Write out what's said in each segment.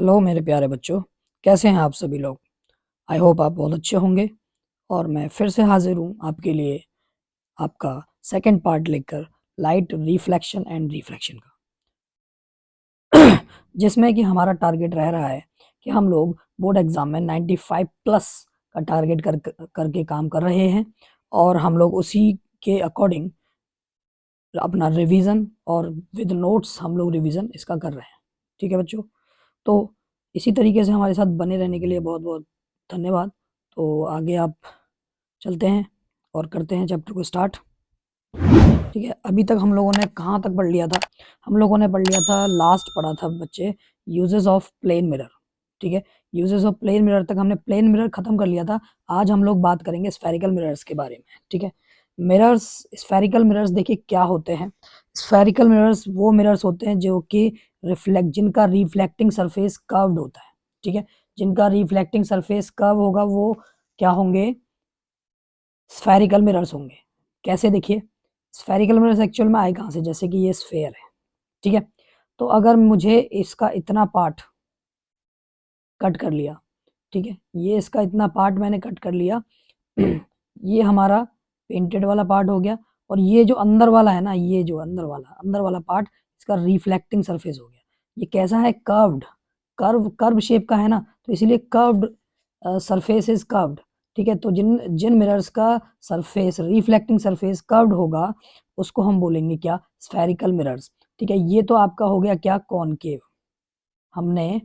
Hello मेरे प्यारे बच्चों, कैसे हैं आप सभी लोग। आई होप आप बहुत अच्छे होंगे। और मैं फिर से हाजिर हूँ आपके लिए आपका सेकंड पार्ट लेकर, लाइट रिफ्लेक्शन एंड रिफ्रैक्शन का, जिसमें कि हमारा टारगेट रह रहा है कि हम लोग बोर्ड एग्ज़ाम में 95 प्लस का टारगेट करके काम कर रहे हैं। और हम लोग उसी के अकॉर्डिंग अपना रिवीजन और विद नोट्स हम लोग रिवीजन इसका कर रहे हैं। ठीक है बच्चों, तो इसी तरीके से हमारे साथ बने रहने के लिए बहुत बहुत धन्यवाद। तो आगे आप चलते हैं और करते हैं चैप्टर को स्टार्ट। ठीक है, अभी तक हम लोगों ने कहाँ तक पढ़ लिया था? हम लोगों ने पढ़ लिया था, लास्ट पढ़ा था बच्चे, यूजेस ऑफ प्लेन मिरर। ठीक है, यूजेस ऑफ प्लेन मिरर तक हमने प्लेन मिरर खत्म कर लिया था। आज हम लोग बात करेंगे स्फेरिकल मिरर्स के बारे में। ठीक है, मिरर्स, स्फेरिकल मिरर्स देखिए क्या होते हैं। स्फेरिकल मिरर्स वो मिरर्स होते हैं जो कि जिनका रिफ्लेक्टिंग सरफेस कर्व्ड होता है। ठीक है, जिनका रिफ्लेक्टिंग सरफेस कर्व होगा वो क्या होंगे? स्फेरिकल मिरर्स होंगे। कैसे? देखिए, स्फेरिकल मिरर्स एक्चुअल में आए कहाँ से? जैसे कि ये स्फेयर है, ठीक है, तो अगर मुझे इसका इतना पार्ट कट कर लिया, ठीक है, ये इसका इतना पार्ट मैंने कट कर लिया ये हमारा पेंटेड वाला पार्ट हो गया। और ये जो अंदर वाला है ना, ये जो अंदर वाला पार्ट, इसका रिफ्लेक्टिंग सरफेस हो गया। ये कैसा है? कर्व्ड, कर्व शेप का है ना, तो इसीलिए कर्व्ड सरफेस इज कर्व्ड। ठीक है, तो जिन जिन मिरर्स का सरफेस, रिफ्लेक्टिंग सरफेस कर्व्ड होगा, उसको हम बोलेंगे क्या? Spherical mirrors. ठीक है, ये तो आपका हो गया क्या? कॉनकेव। हमने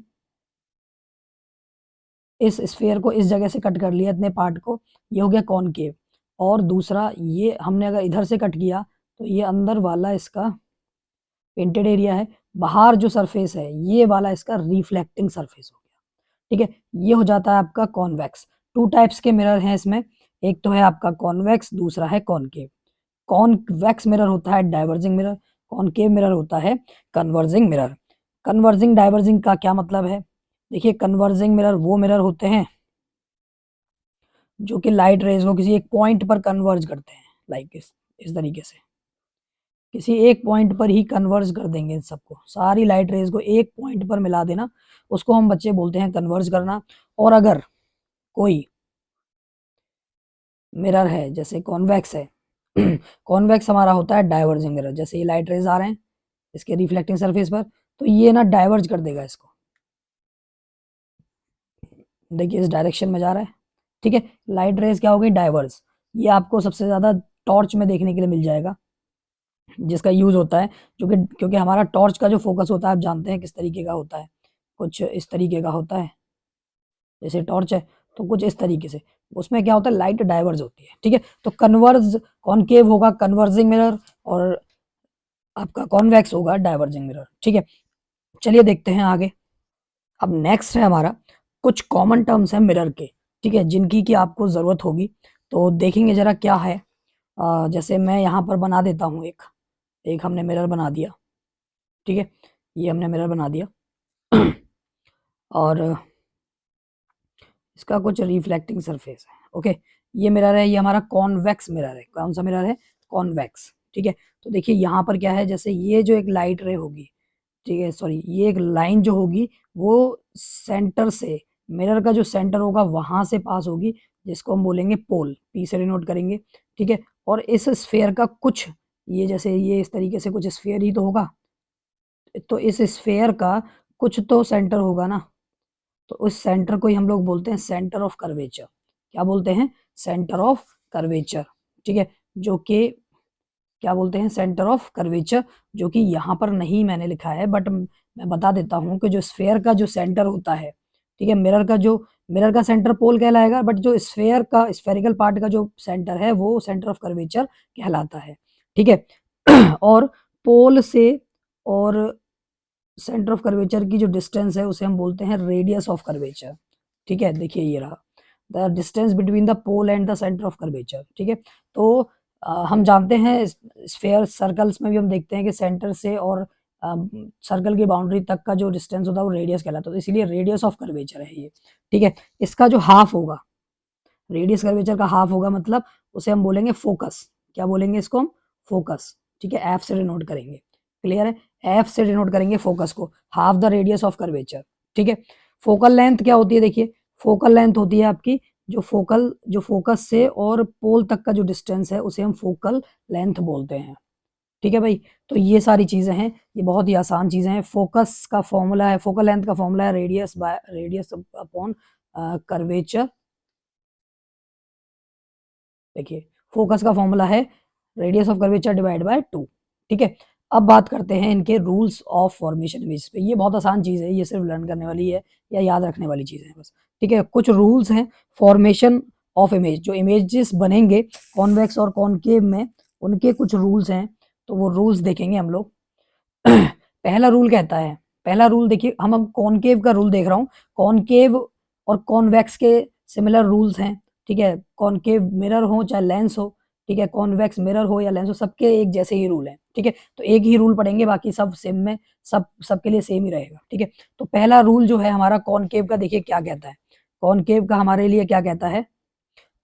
इस स्फेयर को इस जगह से कट कर लिया, इतने पार्ट को, ये हो गया कॉनकेव। और दूसरा, ये हमने अगर इधर से कट किया तो ये अंदर वाला इसका पेंटेड एरिया है, बाहर जो सरफेस है ये वाला इसका रिफ्लेक्टिंग सरफेस हो गया। ठीक है, ये हो जाता है आपका कॉन्वेक्स। टू टाइप्स के मिरर हैं इसमें, एक तो है आपका कॉन्वेक्स, दूसरा है कॉनकेव। कॉन्वेक्स मिरर होता है डाइवर्जिंग मिरर, कॉनकेव मिरर होता है कन्वर्जिंग मिरर। कन्वर्जिंग डाइवर्जिंग का क्या मतलब है? देखिए, कन्वर्जिंग मिरर वो मिरर होते हैं जो कि लाइट रेज को किसी एक पॉइंट पर कन्वर्ज करते हैं, लाइक इस तरीके से किसी एक पॉइंट पर ही कन्वर्ज कर देंगे इन सबको, सारी लाइट रेज को एक पॉइंट पर मिला देना, उसको हम बच्चे बोलते हैं कन्वर्ज करना। और अगर कोई मिरर है जैसे कॉन्वेक्स है कॉन्वेक्स हमारा होता है डाइवर्जिंग मिरर। जैसे ये लाइट रेज आ रहे हैं इसके रिफ्लेक्टिंग सरफेस पर, तो ये ना डाइवर्ज कर देगा इसको। देखिए, इस डायरेक्शन में जा रहा है, ठीक है, लाइट रेज क्या हो गई? डाइवर्ज। ये आपको सबसे ज्यादा टॉर्च में देखने के लिए मिल जाएगा, जिसका यूज होता है, क्योंकि हमारा टॉर्च का जो फोकस होता है, आप जानते हैं किस तरीके का होता है, कुछ इस तरीके का होता है। जैसे टॉर्च है तो कुछ इस तरीके से, उसमें क्या होता है? लाइट डाइवर्ज होती है। ठीक है, तो कन्वर्ज, कॉनकेव होगा कन्वर्जिंग मिरर, और आपका कॉन्वेक्स होगा डाइवर्जिंग मिरर। ठीक है, चलिए देखते हैं आगे। अब नेक्स्ट है हमारा, कुछ कॉमन टर्म्स हैं मिरर के, ठीक है, जिनकी की आपको ज़रूरत होगी। तो देखेंगे ज़रा क्या है। जैसे मैं यहाँ पर बना देता हूँ, एक एक हमने मिरर बना दिया। ठीक है, ये हमने मिरर बना दिया और इसका कुछ रिफ्लेक्टिंग सरफेस है। ओके, ये मिरर है, ये हमारा कॉन्वेक्स मिरर है। कौन सा मिरर है? कॉन्वेक्स। ठीक है, तो देखिए यहाँ पर क्या है, जैसे ये जो एक लाइट रे होगी, ठीक है, सॉरी, ये एक लाइन जो होगी वो सेंटर से, मिरर का जो सेंटर होगा वहां से पास होगी, जिसको हम बोलेंगे पोल, पी से डिनोट करेंगे। ठीक है, और इस स्फेयर का कुछ, ये जैसे ये इस तरीके से कुछ स्फेयर ही तो होगा, तो इस स्फेयर का कुछ तो सेंटर होगा ना, तो उस सेंटर को ही हम लोग बोलते हैं सेंटर ऑफ कर्वेचर। क्या बोलते हैं? Centre of curvature. ठीक है, जो कि क्या बोलते हैं? सेंटर ऑफ कर्वेचर, जो कि यहाँ पर नहीं मैंने लिखा है, बट मैं बता देता हूँ कि जो स्फेयर का जो सेंटर होता है, ठीक है, मिरर का सेंटर पोल कहलाएगा, बट जो स्फेयर का, स्फेरिकल पार्ट का जो सेंटर है वो सेंटर ऑफ कर्वेचर कहलाता है। ठीक है और पोल से और सेंटर ऑफ कर्वेचर की जो डिस्टेंस है उसे हम बोलते हैं रेडियस ऑफ कर्वेचर। ठीक है, देखिए ये रहा, the distance between the pole and the centre of curvature. ठीक है, तो हम जानते हैं स्फेयर, सर्कल्स में भी हम देखते हैं कि सेंटर से और सर्कल की बाउंड्री तक का जो डिस्टेंस होता है वो रेडियस कहलाता है, तो इसीलिए रेडियस ऑफ कर्वेचर है ये। ठीक है, इसका जो हाफ होगा, रेडियस कर्वेचर का हाफ होगा, मतलब उसे हम बोलेंगे फोकस। क्या बोलेंगे इसको हम? फोकस। ठीक है, एफ से डिनोट करेंगे। क्लियर है? एफ से डिनोट करेंगे फोकस को, half the radius of curvature. ठीक है। फोकल लेंथ क्या होती है, देखिए फोकल लेंथ होती है आपकी जो फोकस से और पोल तक का जो डिस्टेंस है उसे हम फोकल लेंथ बोलते हैं। ठीक है भाई, तो ये सारी चीजें हैं, ये बहुत ही आसान चीजें हैं। फोकस का फॉर्मूला है, फोकल लेंथ का फॉर्मूला है रेडियस अपॉन कर्वेचर। देखिए फोकस का फॉर्मूला है radius of curvature divide by 2। ठीक है, अब बात करते हैं इनके रूल्स ऑफ फॉर्मेशन इमेज पे। ये बहुत आसान चीज़ है, ये सिर्फ लर्न करने वाली है या याद रखने वाली चीज़ है बस। ठीक है, कुछ रूल्स हैं फॉर्मेशन ऑफ इमेज, जो इमेजेस बनेंगे कॉन्वेक्स और कॉनकेव में, उनके कुछ रूल्स हैं, तो वो रूल्स देखेंगे हम लोग। पहला रूल कहता है, पहला रूल देखिए, हम कॉनकेव का रूल देख रहा हूँ। कॉनकेव और कॉन्वेक्स के सिमिलर रूल्स हैं। ठीक है, कॉनकेव मिरर हो चाहे लेंस हो, ठीक है, कॉन्वेक्स मिरर हो या लेंस हो, सबके एक जैसे ही रूल हैं। ठीक है, तो एक ही रूल पढ़ेंगे, बाकी सब सेम में, सबके लिए सेम ही रहेगा। ठीक है, तो पहला रूल जो है हमारा कॉनकेव का, देखिए क्या कहता है। कॉनकेव का हमारे लिए क्या कहता है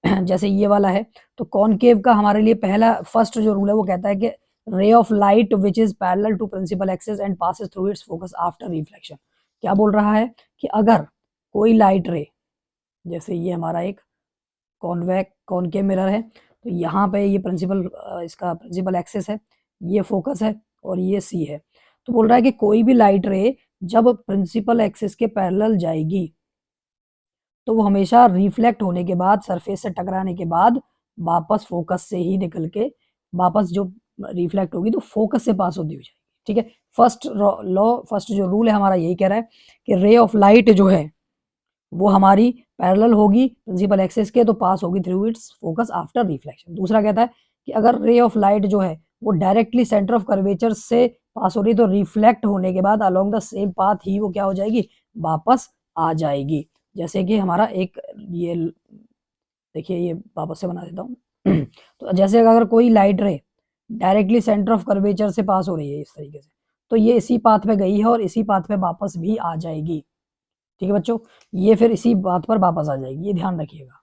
जैसे ये वाला है, तो कॉनकेव का हमारे लिए पहला फर्स्ट जो रूल है वो कहता है कि ray of light which is parallel to principal axis and passes through its focus after reflection. क्या बोल रहा है कि अगर कोई लाइट रे, जैसे ये हमारा एक कॉनकेव मिरर है, तो यहाँ पे ये इसका प्रिंसिपल एक्सिस है, ये फोकस है और ये सी है। तो बोल रहा है कि कोई भी लाइट रे जब प्रिंसिपल एक्सिस के पैरेलल जाएगी तो वो हमेशा रिफ्लेक्ट होने के बाद, सरफेस से टकराने के बाद वापस फोकस से ही निकल के वापस जो रिफ्लेक्ट होगी तो फोकस से पास होती हुई जाएगी। ठीक है, फर्स्ट जो रूल है हमारा यही कह रहा है कि रे ऑफ लाइट जो है वो हमारी पैरेलल होगी प्रिंसिपल एक्सिस के, तो पास होगी through its focus after reflection. दूसरा कहता है कि अगर रे ऑफ लाइट जो है वो डायरेक्टली सेंटर ऑफ कर्वेचर से पास हो रही, तो रिफ्लेक्ट होने के बाद अलोंग द सेम पाथ ही वो क्या हो जाएगी, वापस आ जाएगी। जैसे कि हमारा एक ये देखिए, ये वापस से बना देता हूँ तो जैसे अगर कोई लाइट रे डायरेक्टली सेंटर ऑफ कर्वेचर से पास हो रही है इस तरीके से, तो ये इसी पाथ पे गई है और इसी पाथ पे वापस भी आ जाएगी। ठीक है बच्चों, ये फिर इसी बात पर वापस आ जाएगी, ये ध्यान रखिएगा।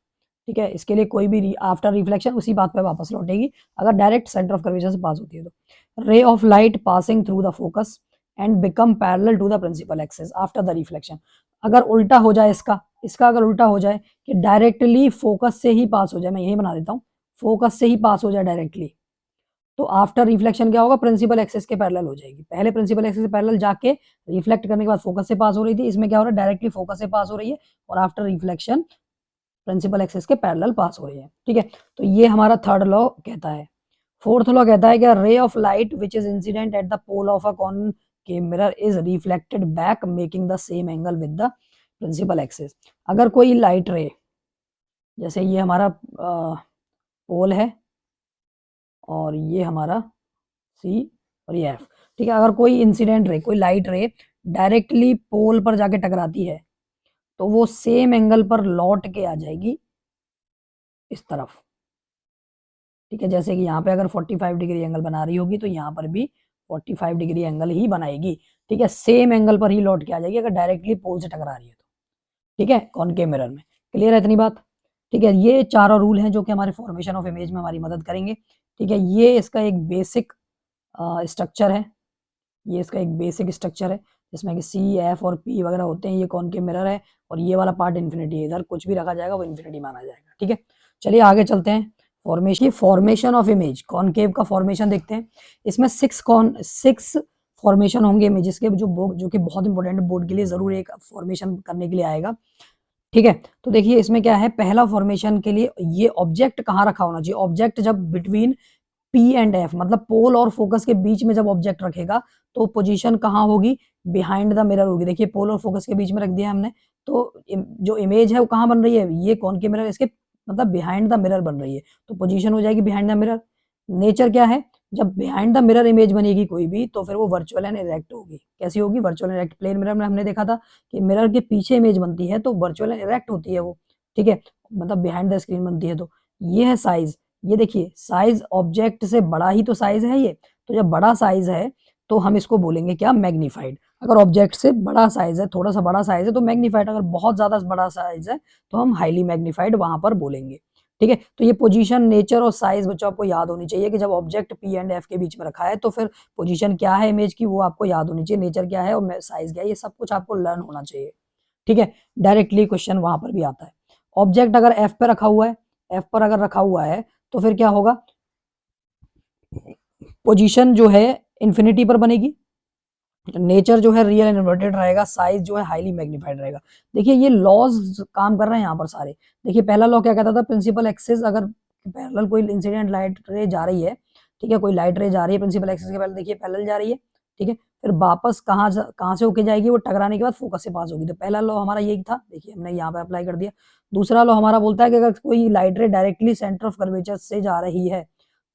ठीक है, इसके लिए कोई भी आफ्टर रिफ्लेक्शन उसी बात पे वापस लौटेगी अगर डायरेक्ट सेंटर ऑफ कर्वेचर से पास होती है तो। Ray of light passing through the focus and become parallel to the principal axis after the reflection. अगर उल्टा हो जाए इसका अगर उल्टा हो जाए कि डायरेक्टली फोकस से ही पास हो जाए, मैं यही बना देता हूँ, फोकस से ही पास हो जाए डायरेक्टली, तो आफ्टर रिफ्लेक्शन क्या होगा, प्रिंसिपल एक्सिस के पैरेलल हो जाएगी। पहले प्रिंसिपल एक्सिस से पैरेलल जाके रिफ्लेक्ट करने के बाद फोकस से पास हो रही थी, इसमें क्या हो रहा है, डायरेक्टली फोकस से पास हो रही है और आफ्टर रिफ्लेक्शन प्रिंसिपल एक्सिस के पैरेलल पास हो रही है। ठीक है, तो ये हमारा थर्ड लॉ कहता है। फोर्थ लॉ कहता है कि ray of light which is incident at the pole of a concave mirror is reflected back making the same angle with the principal axis. अगर कोई लाइट रे, जैसे ये हमारा पोल है और ये हमारा सी और ये एफ, ठीक है, अगर कोई इंसिडेंट रे, कोई लाइट रे डायरेक्टली पोल पर जाके टकराती है तो वो सेम एंगल पर लौट के आ जाएगी इस तरफ। ठीक है, जैसे कि यहाँ पे अगर 45 डिग्री एंगल बना रही होगी तो यहाँ पर भी 45 डिग्री एंगल ही बनाएगी। ठीक है, सेम एंगल पर ही लौट के आ जाएगी अगर डायरेक्टली पोल से टकरा रही है तो। ठीक है, कॉनकेव मिरर में। क्लियर है इतनी बात? ठीक है, ये चारों रूल हैं जो कि हमारे फॉर्मेशन ऑफ इमेज में हमारी मदद करेंगे। ठीक है, ये इसका एक बेसिक स्ट्रक्चर है, ये इसका एक बेसिक स्ट्रक्चर है जिसमें कि सी एफ और पी वगैरह होते हैं। ये कॉनकेव मिरर है और ये वाला पार्ट इन्फिनिटी है, इधर कुछ भी रखा जाएगा वो इन्फिनिटी माना जाएगा। ठीक है, चलिए आगे चलते हैं। फॉर्मेशन ऑफ इमेज, कॉनकेव का फॉर्मेशन देखते हैं। इसमें सिक्स फॉर्मेशन होंगे इमेजेस के, जो कि बहुत इंपॉर्टेंट बोर्ड के लिए जरूर एक फॉर्मेशन करने के लिए आएगा। ठीक है, तो देखिए इसमें क्या है, पहला फॉर्मेशन के लिए ये ऑब्जेक्ट कहाँ रखा होना चाहिए। ऑब्जेक्ट जब बिटवीन पी एंड एफ, मतलब पोल और फोकस के बीच में जब ऑब्जेक्ट रखेगा तो पोजीशन कहाँ होगी, बिहाइंड द मिरर होगी। देखिए पोल और फोकस के बीच में रख दिया हमने, तो जो इमेज है वो कहाँ बन रही है, ये कॉनकेव मिरर इसके मतलब बिहाइंड द मिरर बन रही है, तो पोजीशन हो जाएगी बिहाइंड द मिरर। नेचर क्या है, जब बिहाइंड द मिरर इमेज बनेगी कोई भी तो फिर वो वर्चुअल एंड इरेक्ट होगी। कैसी होगी, virtual and erect. Plane mirror में हमने देखा था कि मिरर के पीछे इमेज बनती है तो वर्चुअल एंड इरेक्ट होती है वो। ठीक है, मतलब बिहाइंड द स्क्रीन बनती है। तो ये है साइज, ये देखिए साइज ऑब्जेक्ट से बड़ा ही तो साइज है ये, तो जब बड़ा साइज है तो हम इसको बोलेंगे क्या, मैग्नीफाइड। अगर ऑब्जेक्ट से बड़ा साइज है, थोड़ा सा बड़ा साइज है तो मैग्नीफाइड, अगर बहुत ज्यादा बड़ा साइज है तो हम हाईली मैग्नीफाइड वहां पर बोलेंगे। ठीक है। तो ये पोजीशन, नेचर और साइज बच्चों आपको याद होनी चाहिए कि जब ऑब्जेक्ट पी एंड एफ के बीच में रखा है तो फिर पोजीशन क्या है इमेज की वो आपको याद होनी चाहिए, नेचर क्या है और साइज क्या है, ये सब कुछ आपको लर्न होना चाहिए। ठीक है, डायरेक्टली क्वेश्चन वहां पर भी आता है। ऑब्जेक्ट अगर एफ पे रखा हुआ है, एफ पर अगर रखा हुआ है तो फिर क्या होगा, पोजीशन जो है इन्फिनिटी पर बनेगी, नेचर जो है रियल एंड इन्वर्टेड रहेगा, साइज जो है हाईली मैग्नीफाइड रहेगा। देखिए ये लॉज काम कर रहे हैं यहाँ पर सारे। देखिए पहला लॉ क्या कहता था, प्रिंसिपल एक्सिस अगर पैरेलल कोई इंसिडेंट लाइट रे जा रही है, ठीक है, कोई लाइट रे जा रही है प्रिंसिपल एक्सिस के पहले, देखिए पैरेलल जा रही है, ठीक है, फिर वापस कहाँ से होके जाएगी, वो टकराने के बाद फोकस से पास होगी। तो पहला लॉ हमारा यही था, देखिए हमने यहाँ पे अप्लाई कर दिया। दूसरा लॉ हमारा बोलता है कि अगर कोई लाइट रे डायरेक्टली सेंटर ऑफ कर्वेचर से जा रही है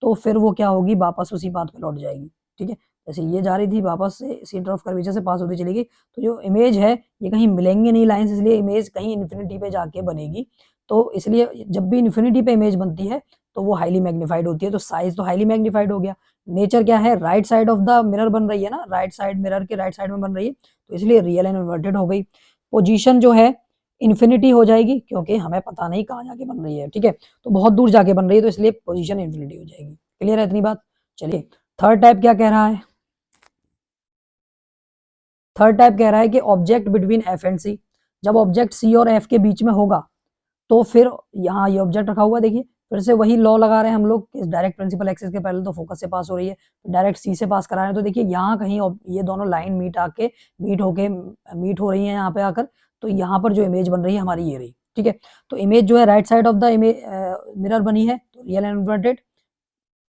तो फिर वो क्या होगी, वापस उसी पाथ पे लौट जाएगी। ठीक है, जैसे ये जा रही थी वापस से सेंटर ऑफ कर्वेचर से पास होती चलेगी, तो जो इमेज है ये कहीं मिलेंगे नहीं लाइंस, इसलिए इमेज कहीं इन्फिनिटी पे जाके बनेगी। तो इसलिए जब भी इन्फिनिटी पे इमेज बनती है तो वो हाईली मैग्नीफाइड होती है, तो साइज तो हाईली मैग्नीफाइड हो गया। नेचर क्या है, right side of the mirror बन रही है ना, राइट साइड मिरर के राइट साइड में बन रही है, तो इसलिए रियल एंड इन्वर्टेड हो गई। पोजीशन जो है इन्फिनिटी हो जाएगी क्योंकि हमें पता नहीं कहाँ जाके बन रही है, ठीक है, तो बहुत दूर जाके बन रही है, तो इसलिए पोजीशन इन्फिनिटी हो जाएगी। क्लियर है इतनी बात? चलिए थर्ड टाइप क्या कह रहा है, थर्ड टाइप कह रहा है कि ऑब्जेक्ट बिटवीन एफ एंड सी, जब ऑब्जेक्ट सी और एफ के बीच में होगा तो फिर यहाँ ये ऑब्जेक्ट रखा हुआ है, देखिए फिर से वही लॉ लगा रहे हैं हम लोग, डायरेक्ट प्रिंसिपल एक्सिस के पहले तो फोकस से पास हो रही है, डायरेक्ट सी से पास करा रहे हैं, तो देखिए यहाँ कहीं ये दोनों लाइन मीट हो रही है यहाँ पे आकर, तो यहाँ पर जो इमेज बन रही है हमारी ये रही। ठीक है, तो इमेज जो है right side of the image mirror बनी है, तो रियल एंड इन्वर्टेड,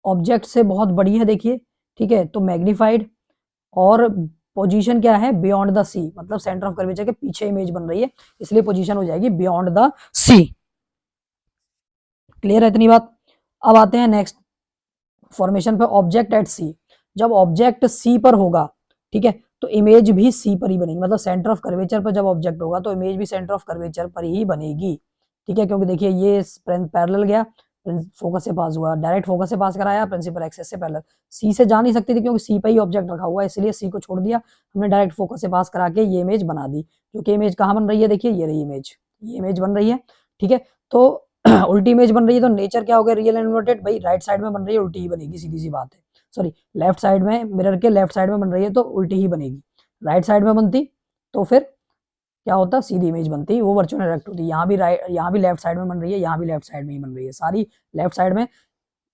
ऑब्जेक्ट से बहुत बड़ी है देखिए, ठीक है, तो मैग्नीफाइड, और पोजीशन क्या है, बियॉन्ड द सी, मतलब सेंटर ऑफ कर्वेचर के पीछे इमेज बन रही है, इसलिए पोजीशन हो जाएगी बियॉन्ड द सी। क्लियर है इतनी बात? अब आते हैं नेक्स्ट फॉर्मेशन पे, ऑब्जेक्ट एट सी, जब ऑब्जेक्ट सी पर होगा, ठीक है, तो इमेज भी सी पर ही बनेगी, मतलब सेंटर ऑफ कर्वेचर पर जब ऑब्जेक्ट होगा तो इमेज भी सेंटर ऑफ कर्वेचर पर ही बनेगी। ठीक है, क्योंकि देखिए ये पैरेलल गया, फोकस से पास हुआ, डायरेक्ट फोकस से पास कराया, प्रिंसिपल एक्सिस से पैरेलल, सी से जा नहीं सकती थी क्योंकि सी पे ही ऑब्जेक्ट रखा हुआ है, इसलिए सी को छोड़ दिया हमने, डायरेक्ट फोकस से पास करा के ये इमेज बना दी, क्योंकि इमेज कहाँ बन रही है, देखिए ये रही इमेज, ये इमेज बन रही है। ठीक है, तो उल्टी इमेज बन रही है, तो नेचर क्या हो गया, रियल एंड इन्वर्टेड, भाई राइट साइड में बन रही है उल्टी ही बनेगी, सीधी सी बात है। सॉरी, लेफ्ट साइड में, मिरर के लेफ्ट साइड में बन रही है तो उल्टी ही बनेगी, राइट साइड में बनती तो फिर क्या होता, सीधी इमेज बनती, वो वर्चुअल डायरेक्ट होती। यहाँ भी राइट, यहाँ भी लेफ्ट साइड में बन रही है, यहाँ भी लेफ्ट साइड में ही बन रही है, सारी लेफ्ट साइड में।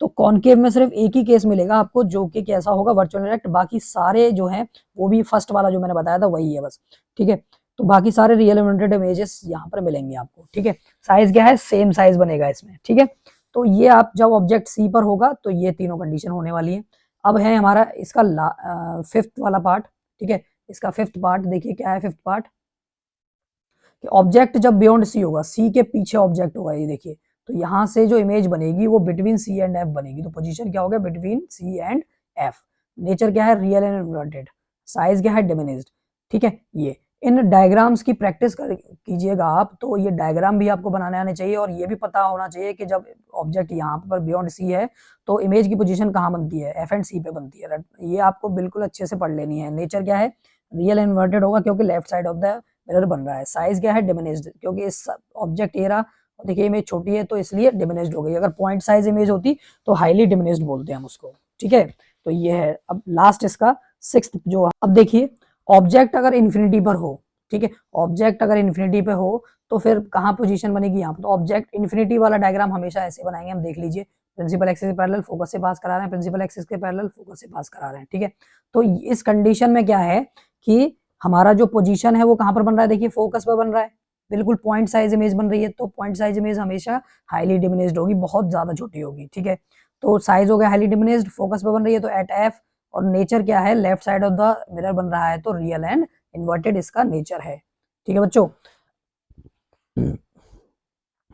तो कॉनकेव में सिर्फ एक ही केस मिलेगा आपको जो कि कैसा होगा, वर्चुअल डायरेक्ट, बाकी सारे जो हैं वो भी फर्स्ट वाला जो मैंने बताया था वही है बस। ठीक है, तो बाकी सारे रियल इन्वर्टेड इमेजेस यहाँ पर मिलेंगे आपको। ठीक है, साइज क्या है, सेम साइज बनेगा इसमें। ठीक है, तो ये आप जब ऑब्जेक्ट सी पर होगा तो ये तीनों कंडीशन होने वाली है। अब है हमारा इसका फिफ्थ वाला पार्ट। ठीक है, इसका फिफ्थ पार्ट देखिए क्या है, फिफ्थ पार्ट कि ऑब्जेक्ट जब बियॉन्ड सी होगा, सी के पीछे ऑब्जेक्ट होगा, ये देखिए, तो यहां से जो इमेज बनेगी वो बिटवीन सी एंड एफ बनेगी, तो पोजीशन क्या होगा, between C and F. Nature क्या है, रियल एंड इन्वर्टेड, साइज क्या है, डिमिनिश्ड। ठीक है, ये इन डायग्राम्स की प्रैक्टिस कीजिएगा आप, तो ये डायग्राम भी आपको बनाने आने चाहिए, और ये भी पता होना चाहिए कि जब ऑब्जेक्ट यहाँ पर बियॉन्ड सी है तो इमेज की पोजीशन कहाँ बनती है, एफ एंड सी पे बनती है। ये आपको बिल्कुल अच्छे से पढ़ लेनी है। नेचर क्या है, रियल एंड इन्वर्टेड होगा क्योंकि left side of the mirror बन रहा है। साइज क्या है, डिमिनिश्ड, क्योंकि इस ऑब्जेक्ट ये रहा, देखिए इमेज छोटी है तो इसलिए डिमिनिश्ड हो गई। अगर पॉइंट साइज इमेज होती तो हाईली डिमिनिश्ड बोलते हैं हम उसको। ठीक है, तो ये है अब लास्ट इसका सिक्स्थ जो, अब देखिए ऑब्जेक्ट अगर इन्फिनिटी पर हो, ठीक है, ऑब्जेक्ट अगर इन्फिनिटी पे हो तो फिर कहाँ पोजीशन बनेगी, यहाँ पर। तो ऑब्जेक्ट इन्फिनिटी वाला डायग्राम हमेशा ऐसे बनाएंगे हम, देख लीजिए, प्रिंसिपल एक्सिस के पैरेलल फोकस से पास करा रहे हैं, प्रिंसिपल एक्सिस के पैरेलल फोकस से पास करा रहे हैं। ठीक है, तो इस कंडीशन में क्या है कि हमारा जो पोजीशन है वो कहाँ पर बन रहा है, देखिए फोकस पर बन रहा है, बिल्कुल पॉइंट साइज इमेज बन रही है, तो पॉइंट साइज इमेज हमेशा हाईली डिमिनिश्ड होगी, बहुत ज्यादा छोटी होगी। ठीक है, तो साइज हो गया हाईली डिमिनिश्ड, फोकस पे बन रही है तो एट एफ, और नेचर क्या है, left side of the mirror बन रहा है तो रियल एंड इन्वर्टेड इसका नेचर है। ठीक है बच्चों,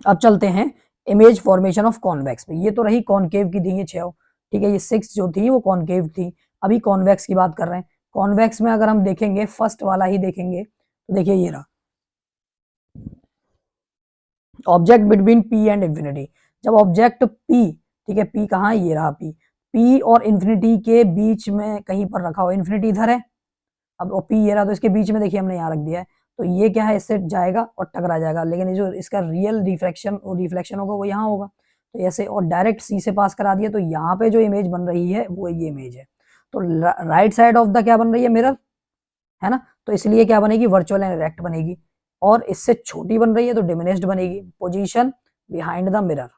अब चलते हैं इमेज फॉर्मेशन ऑफ कॉन्वेक्स पे। ये तो रही कॉनकेव की थी ये 6। ठीक है, ये 6 जो थी वो कॉनकेव थी, अभी कॉन्वेक्स की बात कर रहे हैं। कॉन्वेक्स में अगर हम देखेंगे, फर्स्ट वाला ही देखेंगे, तो देखिए ये रहा object between P and infinity, जब ऑब्जेक्ट पी, ठीक है, पी कहाँ, ये रहा पी, पी और इंफिनिटी के बीच में कहीं पर रखा हो, इंफिनिटी इधर है, अब पी ये रहा तो इसके बीच में देखिए हमने यहाँ रख दिया है, तो ये क्या है, इससे जाएगा और टकरा जाएगा, लेकिन ये जो इसका रियल रिफ्लेक्शन होगा वो यहाँ होगा, तो ऐसे, और डायरेक्ट सी से पास करा दिया, तो यहाँ पे जो इमेज बन रही है वो ये इमेज है। तो राइट साइड ऑफ द क्या बन रही है, मिरर, है ना, तो इसलिए क्या बनेगी, वर्चुअल एंड इरेक्ट बनेगी। और इससे छोटी बन रही है तो डिमिनिश्ड बनेगी। Position behind the mirror,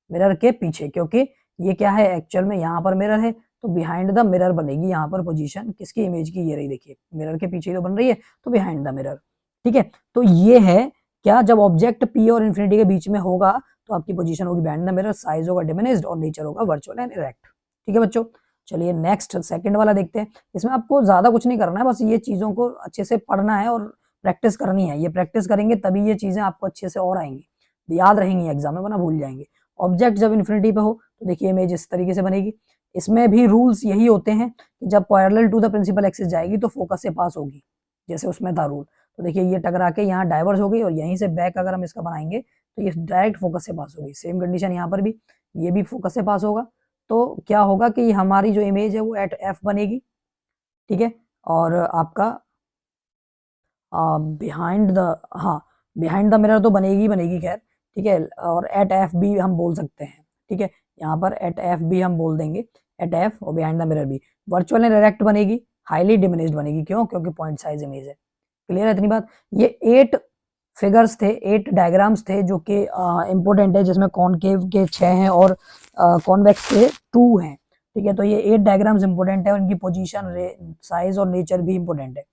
mirror के पीछे, क्योंकि ये क्या है एक्चुअल में यहाँ पर मिरर है, तो बिहाइंड द मिरर बनेगी यहाँ पर पोजीशन किसकी, इमेज की, ये रही देखिए, मिरर के पीछे तो बन रही है, तो बिहाइंड द मिरर। ठीक है, तो ये है क्या, जब ऑब्जेक्ट पी और इन्फिनिटी के बीच में होगा तो आपकी पोजीशन होगी बिहाइंड द मिरर, साइज होगा डिमिनिश्ड और नेचर होगा वर्चुअल एंड इरेक्ट। ठीक है बच्चों, चलिए नेक्स्ट सेकंड वाला देखते हैं। इसमें आपको ज्यादा कुछ नहीं करना है, बस ये चीजों को अच्छे से पढ़ना है और प्रैक्टिस करनी है। ये प्रैक्टिस करेंगे तभी ये चीजें आपको अच्छे से और आएंगी, याद रहेंगी एग्जाम में, वरना भूल जाएंगे। ऑब्जेक्ट जब इन्फिनिटी पे हो तो देखिए इमेज इस तरीके से बनेगी। इसमें भी रूल्स यही होते हैं कि जब parallel to the principal axis जाएगी तो फोकस से पास होगी, जैसे उसमें था रूल। तो देखिए ये टकरा के यहाँ डाइवर्स हो गई और यहीं से बैक अगर हम इसका बनाएंगे तो ये डायरेक्ट फोकस से पास होगी। सेम कंडीशन यहाँ पर भी, ये भी फोकस से पास होगा। तो क्या होगा कि हमारी जो इमेज है वो एट एफ बनेगी। ठीक है, और आपका बिहाइंड द, हाँ बिहाइंड द मिरर तो बनेगी बनेगी खैर। ठीक है, और एट एफ भी हम बोल सकते हैं। ठीक है, यहाँ पर एट एफ भी हम बोल देंगे, एट एफ और बिहाइंड द मिरर भी। वर्चुअल एंड डायरेक्ट बनेगी, हाईली डिमिनिश्ड बनेगी, क्यों, क्योंकि पॉइंट साइज इमेज है। क्लियर है इतनी बात। ये 8 फिगर्स थे, 8 डायग्राम्स थे जो कि इंपॉर्टेंट है, जिसमें कॉनकेव के 6 हैं और कॉन्वेक्स के 2 हैं। ठीक है, तो ये 8 डायग्राम्स इंपॉर्टेंट है, उनकी पोजीशन, साइज और नेचर भी इंपॉर्टेंट है।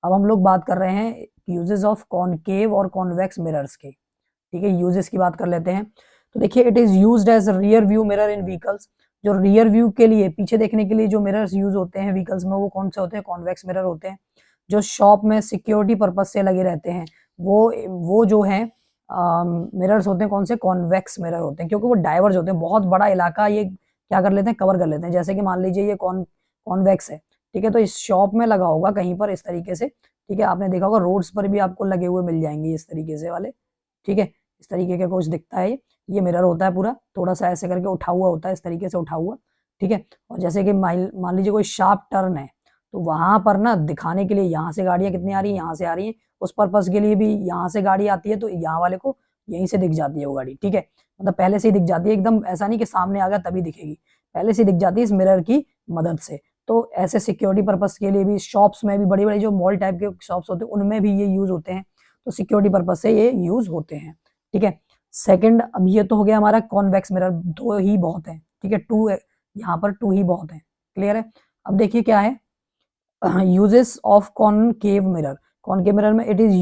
अब हम लोग बात कर रहे हैं यूजेस ऑफ कॉनकेव और कॉन्वेक्स मिरर्स के। ठीक है, यूजेस की बात कर लेते हैं। तो देखिए it is used as rear view mirror in vehicles. जो रियर व्यू के लिए, पीछे देखने के लिए जो मिरर्स यूज होते हैं व्हीकल्स में, वो कौन से होते हैं, कॉन्वेक्स मिरर होते हैं। जो शॉप में सिक्योरिटी पर्पज से लगे रहते हैं वो जो है मिरर्स होते हैं, कौन से, कॉन्वेक्स मिरर होते हैं, क्योंकि वो डाइवर्ज होते हैं। बहुत बड़ा इलाका ये क्या कर लेते हैं, कवर कर लेते हैं। जैसे कि मान लीजिए ये कॉन्वेक्स है, ठीक है, तो इस शॉप में लगा होगा कहीं पर इस तरीके से। ठीक है, आपने देखा होगा रोड्स पर भी आपको लगे हुए मिल जाएंगे इस तरीके से वाले। ठीक है, इस तरीके का कुछ दिखता है, ये मिरर होता है पूरा, थोड़ा सा ऐसे करके उठा हुआ होता है, इस तरीके से उठा हुआ। ठीक है, और जैसे कि मान लीजिए कोई शार्प टर्न है, तो वहां पर ना दिखाने के लिए यहाँ से गाड़ियां कितनी आ रही है, यहाँ से आ रही है, उस पर्पज के लिए भी यहाँ से गाड़ी आती है, तो यहाँ वाले को यहीं से दिख जाती है वो गाड़ी। ठीक है, मतलब पहले से ही दिख जाती है, एकदम ऐसा नहीं कि सामने आ गया तभी दिखेगी, पहले से दिख जाती है इस मिरर की मदद से। तो ऐसे सिक्योरिटी पर्पज के लिए भी, शॉप्स में भी, बड़ी बड़ी जो मॉल टाइप के शॉप्स होते हैं उनमें भी ये यूज होते हैं, तो सिक्योरिटी पर्पज से ये यूज होते हैं। ठीक है, सेकंड, अब ये तो हो गया हमारा कॉन्वेक्स मिरर, 2 ही बहुत है। ठीक है, 2 यहाँ पर 2 ही बहुत है। क्लियर है। अब देखिए क्या है uses of concave mirror. Concave mirror में it is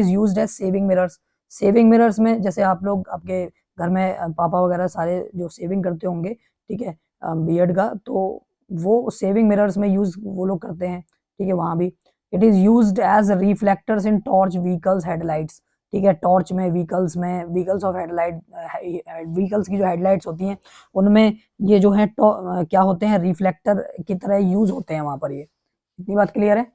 used as shaving mirrors. Shaving mirrors में जैसे आप लोग आपके घर में पापा वगैरह सारे जो सेविंग करते होंगे, ठीक है, बियर्ड का, तो वो सेविंग मिरर्स में यूज वो लोग करते हैं। ठीक है, वहां भी it is used as reflectors in torch vehicles headlights. ठीक है, टॉर्च में, व्हीकल्स ऑफ हेडलाइट, व्हीकल्स की जो हेडलाइट्स होती हैं उनमें ये जो है क्या होते हैं, रिफ्लेक्टर की तरह यूज होते हैं वहां पर। ये इतनी बात क्लियर है।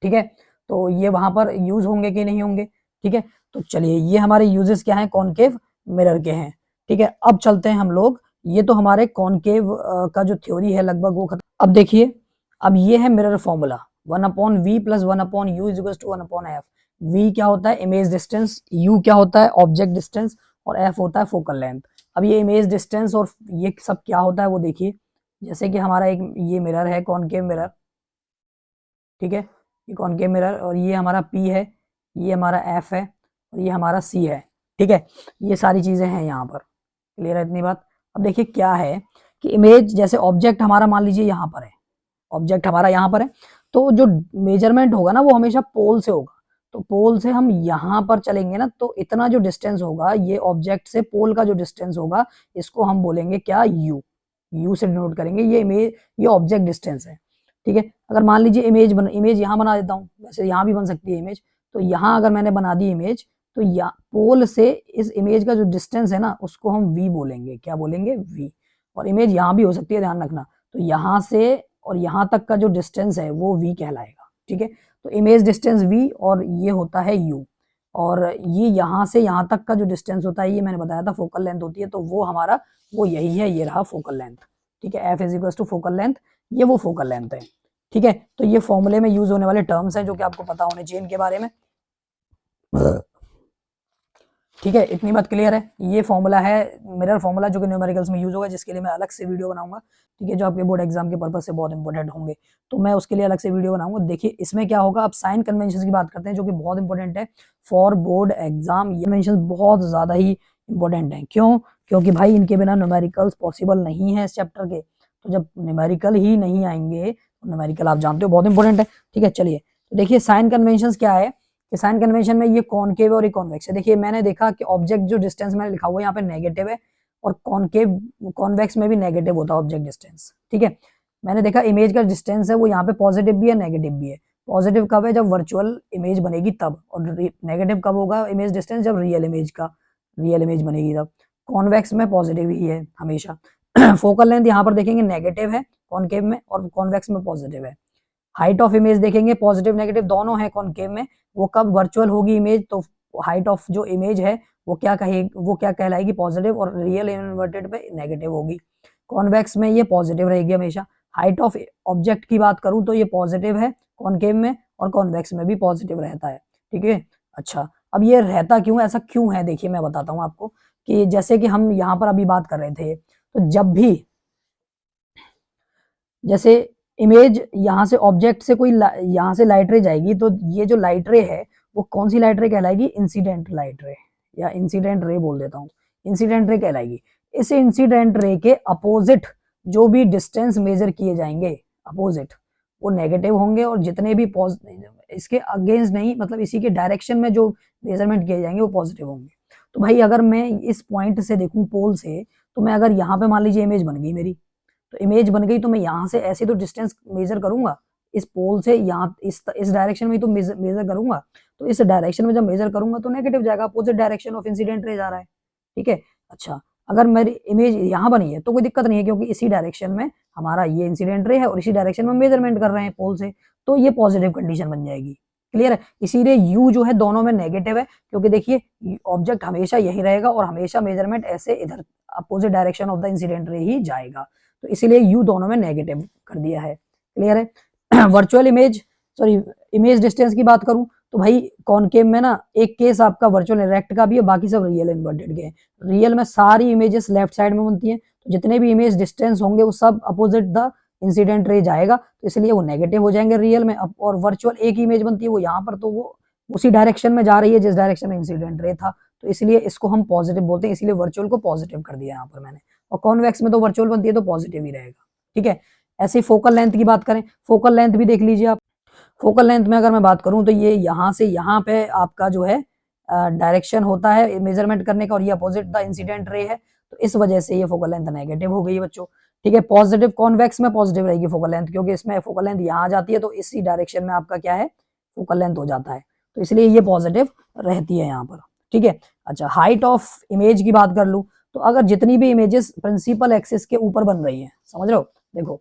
ठीक है, तो ये वहां पर यूज होंगे कि नहीं होंगे। ठीक है, तो चलिए ये हमारे यूजेस क्या हैं, कॉनकेव मिरर के हैं। ठीक है, अब चलते हैं हम लोग, ये तो हमारे कॉनकेव का जो थ्योरी है लगभग वो खत्म। अब देखिए, अब ये है mirror formula, 1/v + 1/u = 1/f। v क्या होता है, इमेज डिस्टेंस, u क्या होता है, ऑब्जेक्ट डिस्टेंस, और f होता है फोकल लेंथ। अब ये इमेज डिस्टेंस और ये सब क्या होता है वो देखिए, जैसे कि हमारा एक ये मिरर है, कॉनकेव मिरर। ठीक है, ये कॉनकेव मिरर, और ये हमारा P है, ये हमारा F है, और ये हमारा C है। ठीक है, ये सारी चीजें हैं यहाँ पर। क्लियर है इतनी बात। अब देखिए क्या है कि इमेज, जैसे ऑब्जेक्ट हमारा मान लीजिए यहाँ पर है, ऑब्जेक्ट हमारा यहाँ पर है, तो जो मेजरमेंट होगा ना वो हमेशा पोल से होगा। तो पोल से हम यहाँ पर चलेंगे ना, तो इतना जो डिस्टेंस होगा ये ऑब्जेक्ट से पोल का जो डिस्टेंस होगा, इसको हम बोलेंगे क्या, यू से डिनोट करेंगे। ये इमेज, ये ऑब्जेक्ट डिस्टेंस है। ठीक है, अगर मान लीजिए इमेज यहाँ बना देता हूँ, वैसे यहाँ भी बन सकती है इमेज, तो यहाँ अगर मैंने बना दी इमेज, तो पोल से इस इमेज का जो डिस्टेंस है ना उसको हम v बोलेंगे, क्या बोलेंगे, v। और इमेज यहाँ भी हो सकती है, ध्यान रखना, तो यहाँ से और यहाँ तक का जो डिस्टेंस है वो v कहलाएगा। ठीक है, तो इमेज डिस्टेंस v और ये होता है u, और ये यहाँ से यहाँ तक का जो डिस्टेंस होता है ये मैंने बताया था फोकल लेंथ होती है, तो वो हमारा वो यही है, ये रहा फोकल लेंथ। ठीक है, f = फोकल लेंथ, ये वो फोकल लेंथ है। ठीक है, तो ये फॉर्मूले में यूज होने वाले टर्म्स हैं जो कि आपको पता होने चाहिए इनके बारे में। ठीक है, इतनी बात क्लियर है। ये फॉर्मूला है मिरर फॉर्मूला, जो कि न्यूमेरिकल्स में यूज होगा, जिसके लिए मैं अलग से वीडियो बनाऊंगा। ठीक है, जो आपके बोर्ड एग्जाम के पर्पज से बहुत इंपॉर्टेंट होंगे, तो मैं उसके लिए अलग से वीडियो बनाऊंगा। देखिए इसमें क्या होगा, अब साइन कन्वेंशन की बात करते हैं, जो कि बहुत इंपॉर्टेंट है फॉर बोर्ड एग्जाम। ये कन्वेंशन बहुत ज्यादा ही इंपॉर्टेंट है। क्यों? क्योंकि भाई इनके बिना न्यूमेरिकल्स पॉसिबल नहीं है इस चैप्टर के। तो जब न्यूमेरिकल ही नहीं आएंगे, तो न्यूमेरिकल आप जानते हो बहुत इंपॉर्टेंट है। ठीक है, चलिए तो देखिए साइन कन्वेंशन क्या है कि साइन कन्वेंशन में ये कॉनकेव और ये कॉन्वेक्स है। देखिए मैंने देखा कि ऑब्जेक्ट जो डिस्टेंस मैंने लिखा हुआ है यहाँ पे नेगेटिव है, और कॉनकेव कॉन्वेक्स में भी नेगेटिव होता है ऑब्जेक्ट डिस्टेंस। ठीक है, मैंने देखा इमेज का डिस्टेंस है वो यहाँ पे पॉजिटिव भी है नेगेटिव भी है। पॉजिटिव कब है? जब वर्चुअल इमेज बनेगी तब, और नेगेटिव कब होगा इमेज डिस्टेंस? जब रियल इमेज बनेगी तब। कॉन्वेक्स में पॉजिटिव ही है हमेशा। फोकल लेंथ यहाँ पर देखेंगे नेगेटिव है कॉनकेव में, और कॉन्वेक्स में पॉजिटिव है। हाइट ऑफ इमेज देखेंगे पॉजिटिव नेगेटिव दोनों है कॉनकेव में। वो कब वर्चुअल होगी इमेज, तो हाइट ऑफ जो इमेज है वो क्या कहलाएगी? पॉजिटिव, और रियल इन्वर्टेड पे नेगेटिव होगी। कॉन्वेक्स में ये पॉजिटिव रहेगी हमेशा। हाइट ऑफ ऑब्जेक्ट की बात करूं तो ये पॉजिटिव है कॉनकेव में, और कॉन्वेक्स में भी पॉजिटिव रहता है। ठीक है, अच्छा अब ये रहता क्यों, ऐसा क्यों है? देखिए मैं बताता हूँ आपको कि जैसे कि हम यहाँ पर अभी बात कर रहे थे, तो जब भी जैसे इमेज यहाँ से ऑब्जेक्ट से कोई यहाँ से लाइट रे जाएगी, तो ये जो लाइट रे है वो कौन सी लाइट रे कहलाएगी? इंसिडेंट लाइट रे, या इंसिडेंट रे बोल देता हूँ, इंसिडेंट रे कहलाएगी। इस इंसिडेंट रे के अपोजिट जो भी डिस्टेंस मेजर किए जाएंगे अपोजिट, वो नेगेटिव होंगे, और जितने भी इसके अगेंस्ट नहीं, मतलब इसी के डायरेक्शन में जो मेजरमेंट किए जाएंगे वो पॉजिटिव होंगे। तो भाई अगर मैं इस पॉइंट से देखूं पोल से, तो मैं अगर यहाँ पे मान लीजिए इमेज बन गई मेरी, तो इमेज बन गई, तो मैं यहाँ से ऐसे तो डिस्टेंस मेजर करूंगा इस पोल से, यहाँ इस डायरेक्शन में तो मेजर करूंगा। तो इस डायरेक्शन में जब मेजर करूंगा तो नेगेटिव जाएगा, opposite direction of incident ray जा रहा है। ठीक है, अच्छा अगर मेरी इमेज यहाँ बनी है तो कोई दिक्कत नहीं है, क्योंकि इसी डायरेक्शन में हमारा ये इंसिडेंट रे है, और इसी डायरेक्शन में मेजरमेंट कर रहे हैं पोल से, तो ये पॉजिटिव कंडीशन बन जाएगी। क्लियर है? इसीलिए यू जो है दोनों में नेगेटिव है, क्योंकि देखिए ऑब्जेक्ट हमेशा यही रहेगा, और हमेशा मेजरमेंट ऐसे इधर opposite direction of the incident ray ही जाएगा। तो इसीलिए यू दोनों में नेगेटिव कर दिया है। क्लियर है? Virtual image, sorry image distance की बात करूं तो भाई कॉनकेव में ना एक केस आपका वर्चुअल इरेक्ट का भी है, बाकी सब रियल इन्वर्टेड के हैं। रियल में सारी इमेजेस लेफ्ट साइड में बनती हैं, तो जितने भी इमेज डिस्टेंस होंगे वो सब अपोजिट द इंसिडेंट रे जाएगा, तो इसलिए वो नेगेटिव हो जाएंगे रियल में। और वर्चुअल एक इमेज बनती है वो यहाँ पर, तो वो उसी डायरेक्शन में जा रही है जिस डायरेक्शन में इंसिडेंट रे था, तो इसलिए इसको हम पॉजिटिव बोलते हैं, इसलिए वर्चुअल को पॉजिटिव कर दिया यहाँ पर मैंने। और कॉन्वेक्स में तो वर्चुअल बनती है तो पॉजिटिव ही रहेगा। ठीक है, ऐसे फोकल लेंथ की बात करें, फोकल लेंथ भी देख लीजिए आप। फोकल लेंथ में अगर मैं बात करूं तो ये यहाँ से यहाँ पे आपका जो है डायरेक्शन होता है मेजरमेंट करने का, और ये अपोजिट द इंसिडेंट रे है, तो इस वजह से ये फोकल लेंथ नेगेटिव हो गई बच्चों। ठीक है, पॉजिटिव कॉन्वेक्स में पॉजिटिव रहेगी फोकल लेंथ, क्योंकि इसमें फोकल लेंथ यहाँ जाती है, तो इसी डायरेक्शन में आपका क्या है फोकल लेंथ हो जाता है, तो इसलिए ये पॉजिटिव रहती है यहाँ पर। ठीक है, अच्छा हाइट ऑफ इमेज की बात कर लूं, तो अगर जितनी भी इमेजेस प्रिंसिपल एक्सिस के ऊपर बन रही है, समझ रहे हो, देखो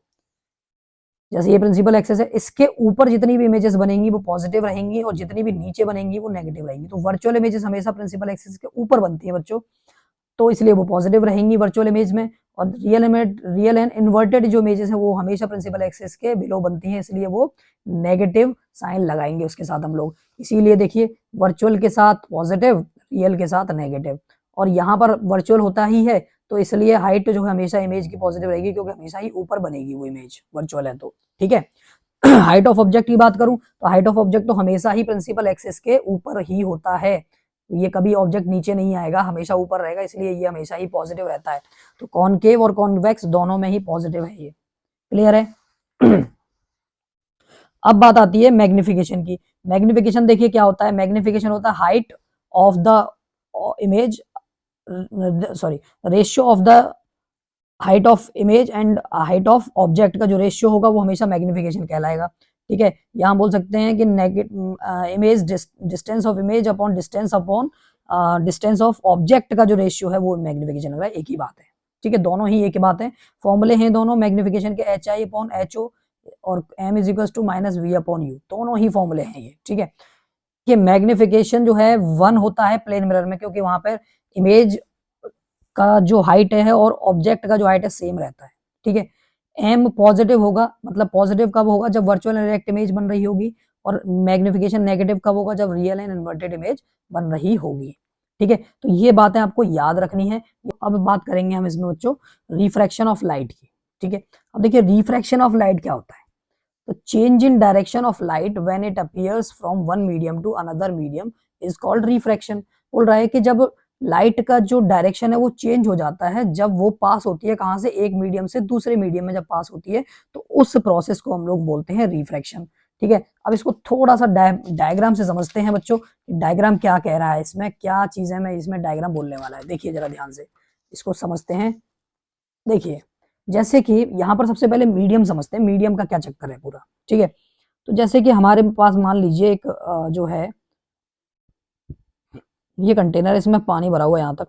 जैसे ये प्रिंसिपल एक्सिस है, इसके ऊपर जितनी भी इमेजेस बनेंगी वो पॉजिटिव रहेंगी, और जितनी भी नीचे बनेंगी वो नेगेटिव रहेंगी। तो वर्चुअल इमेजेस हमेशा प्रिंसिपल एक्सिस के ऊपर बनती है बच्चों, तो इसलिए वो पॉजिटिव रहेंगी वर्चुअल इमेज में। और रियल एंड इन्वर्टेड जो इमेजेस है वो हमेशा प्रिंसिपल एक्सिस के बिलो बनती हैं, इसलिए वो नेगेटिव साइन लगाएंगे उसके साथ हम लोग। इसीलिए देखिए वर्चुअल के साथ पॉजिटिव, रियल के साथ नेगेटिव, और यहाँ पर वर्चुअल होता ही है, तो इसलिए हाइट जो है हमेशा इमेज की पॉजिटिव रहेगी, क्योंकि हमेशा ही ऊपर बनेगी वो इमेज, वर्चुअल है तो। ठीक है, हाइट ऑफ ऑब्जेक्ट की बात करूं तो हाइट ऑफ ऑब्जेक्ट तो हमेशा ही प्रिंसिपल एक्सिस के ऊपर ही होता है, ये कभी ऑब्जेक्ट नीचे नहीं आएगा, हमेशा ऊपर रहेगा, इसलिए ये हमेशा ही पॉजिटिव रहता है। तो कॉनकेव और कॉन्वेक्स दोनों में ही पॉजिटिव है ये। क्लियर है? अब बात आती है मैग्निफिकेशन की। मैग्निफिकेशन देखिए क्या होता है, मैग्निफिकेशन होता है height of the image, sorry ratio of the height of image and height of object का जो रेशियो होगा वो हमेशा मैग्निफिकेशन कहलाएगा। ठीक है, यहाँ बोल सकते हैं कि image distance of image upon distance of object का जो रेशियो है वो मैग्निफिकेशन लग रहा है, एक ही बात है। ठीक है, दोनों ही एक ही बात है, फॉर्मूले हैं दोनों मैग्निफिकेशन के, H I upon H O और M is equal to minus V upon U, दोनों ही फॉर्मूले हैं ये। ठीक है, ये मैग्निफिकेशन जो है 1 होता है प्लेन मिरर में, क्योंकि वहां पर इमेज का जो हाइट है और ऑब्जेक्ट का जो हाइट है सेम रहता है। ठीक है, एम पॉजिटिव होगा, मतलब पॉजिटिव कब होगा? जब वर्चुअल इरेक्ट इमेज बन रही होगी, और मैग्निफिकेशन नेगेटिव कब होगा? जब रियल एंड इन्वर्टेड इमेज बन रही होगी। ठीक है, तो ये बातें आपको याद रखनी है। अब बात करेंगे हम इसमें बच्चों रिफ्रैक्शन ऑफ लाइट की। ठीक है, अब देखिए रिफ्रैक्शन ऑफ लाइट क्या होता है। तो change in direction of light when it appears from one medium to another medium is called refraction. बोल रहा है कि जब लाइट का जो डायरेक्शन है वो चेंज हो जाता है जब वो पास होती है कहां से, एक मीडियम से दूसरे मीडियम में जब पास होती है, तो उस प्रोसेस को हम लोग बोलते हैं रिफ्रैक्शन। ठीक है, अब इसको थोड़ा सा डायग्राम से समझते हैं बच्चों। डायग्राम क्या कह रहा है, इसमें क्या चीज है, मैं इसमें डायग्राम बोलने वाला है। देखिए जरा ध्यान से इसको समझते हैं। देखिए जैसे कि यहाँ पर सबसे पहले मीडियम समझते हैं, मीडियम का क्या चक्कर है पूरा। ठीक है, तो जैसे कि हमारे पास मान लीजिए एक जो है ये कंटेनर, इसमें पानी भरा हुआ है, यहाँ तक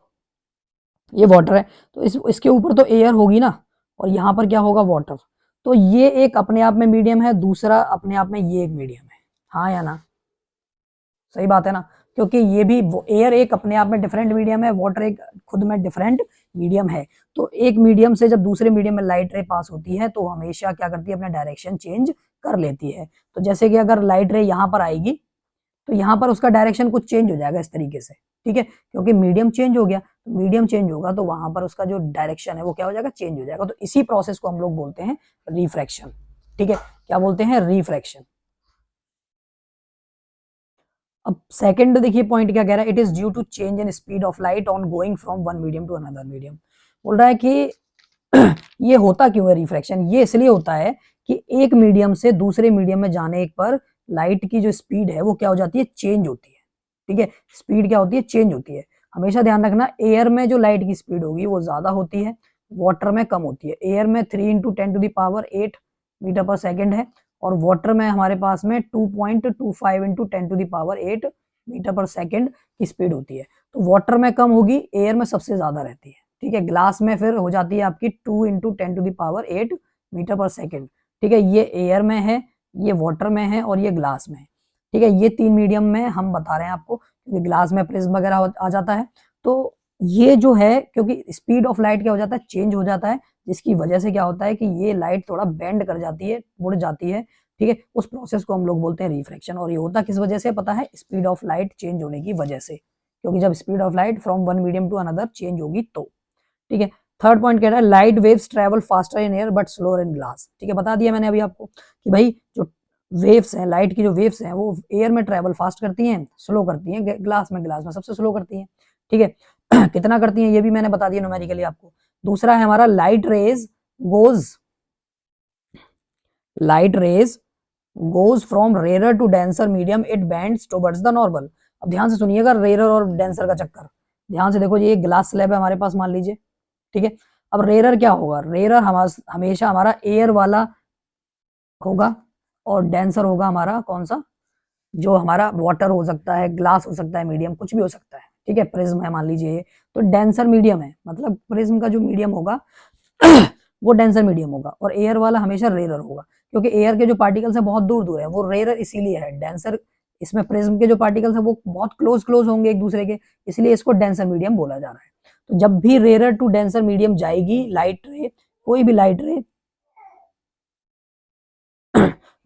ये वाटर है, तो इसके ऊपर तो एयर होगी ना, और यहाँ पर क्या होगा, वाटर। तो ये एक अपने आप में मीडियम है, दूसरा अपने आप में ये एक मीडियम है। हाँ या ना, सही बात है ना, क्योंकि ये भी एयर एक अपने आप में डिफरेंट मीडियम है, वाटर एक खुद में डिफरेंट मीडियम है। तो एक मीडियम से जब दूसरे मीडियम में लाइट रे पास होती है तो हमेशा क्या करती है, अपना डायरेक्शन चेंज कर लेती है। तो जैसे कि अगर लाइट रे यहाँ पर आएगी तो यहाँ पर उसका डायरेक्शन कुछ चेंज हो जाएगा इस तरीके से। ठीक है, क्योंकि मीडियम चेंज हो गया, तो मीडियम चेंज होगा तो वहां पर उसका जो डायरेक्शन है वो क्या हो जाएगा, चेंज हो जाएगा। तो इसी प्रोसेस को हम लोग बोलते हैं रिफ्रैक्शन। ठीक है, क्या बोलते हैं, रिफ्रैक्शन। अब सेकंड देखिए पॉइंट क्या कह रहा है, it is due to change in speed of light on going from one medium to another medium. बोल रहा है कि ये होता क्यों है रिफ्रैक्शन, ये इसलिए होता है कि एक मीडियम से दूसरे मीडियम में जाने पर लाइट की जो स्पीड है वो क्या हो जाती है, चेंज होती है। ठीक है, स्पीड क्या होती है, चेंज होती है। हमेशा ध्यान रखना, एयर में जो लाइट की स्पीड होगी वो ज्यादा होती है, वाटर में कम होती है। एयर में 3 इंटू 10⁸ मीटर पर सेकेंड है, और वाटर में हमारे पास में 2.25 इंटू 10⁸ मीटर पर सेकेंड की स्पीड होती है। तो वाटर में कम होगी, एयर में सबसे ज्यादा रहती है। ठीक है, ग्लास में फिर हो जाती है आपकी 2 इंटू 10⁸ मीटर पर सेकेंड। ठीक है, ये एयर में है, ये वाटर में है, और ये ग्लास में है। ठीक है, ये तीन मीडियम में हम बता रहे हैं आपको, क्योंकि ग्लास में प्रिज्म वगैरह आ जाता है। तो ये जो है, क्योंकि स्पीड ऑफ लाइट क्या हो जाता है, चेंज हो जाता है, जिसकी वजह से क्या होता है कि ये लाइट थोड़ा बेंड कर जाती है, मुड़ जाती है। ठीक है, उस प्रोसेस को हम लोग बोलते हैं रिफ्रैक्शन। और ये होता किस वजह से पता है, स्पीड ऑफ लाइट चेंज होने की वजह से, क्योंकि जब speed of light from one medium to another change होगी तो। ठीक है, थर्ड पॉइंट कह रहा है light waves travel faster in air but slower in glass. ठीक है, बता दिया मैंने अभी आपको कि भाई जो वेव्स हैं, लाइट की जो वेव्स हैं वो एयर में ट्रेवल फास्ट करती हैं, स्लो करती हैं ग्लास में सबसे स्लो करती हैं। ठीक है कितना करती हैं ये भी मैंने बता दिया न्यूमेरिकली आपको। दूसरा है हमारा light rays goes from rare to denser medium, it bends towards the normal. अब ध्यान से सुनिएगा, रेयर और डेंसर का चक्कर। ध्यान से देखो, ये ग्लास स्लैब है हमारे पास मान लीजिए। ठीक है, अब रेयर क्या होगा, रेयर हमेशा हमारा एयर वाला होगा, और डेंसर होगा हमारा कौन सा, जो हमारा वाटर हो सकता है, ग्लास हो सकता है, मीडियम कुछ भी हो सकता है। ठीक है, प्रिज्म है मान लीजिए, तो डेंसर मीडियम है, मतलब प्रिज्म का जो मीडियम होगा वो डेंसर मीडियम होगा, और एयर वाला हमेशा रेयर होगा, क्योंकि एयर के जो पार्टिकल्स हैं बहुत दूर दूर है, वो रेयर इसीलिए है। डेंसर, इसमें प्रिज्म के जो पार्टिकल्स हैं वो बहुत क्लोज क्लोज होंगे एक दूसरे के, इसलिए इसको डेंसर मीडियम बोला जा रहा है। तो जब भी रेयर टू डेंसर मीडियम जाएगी लाइट रे, कोई भी लाइट रे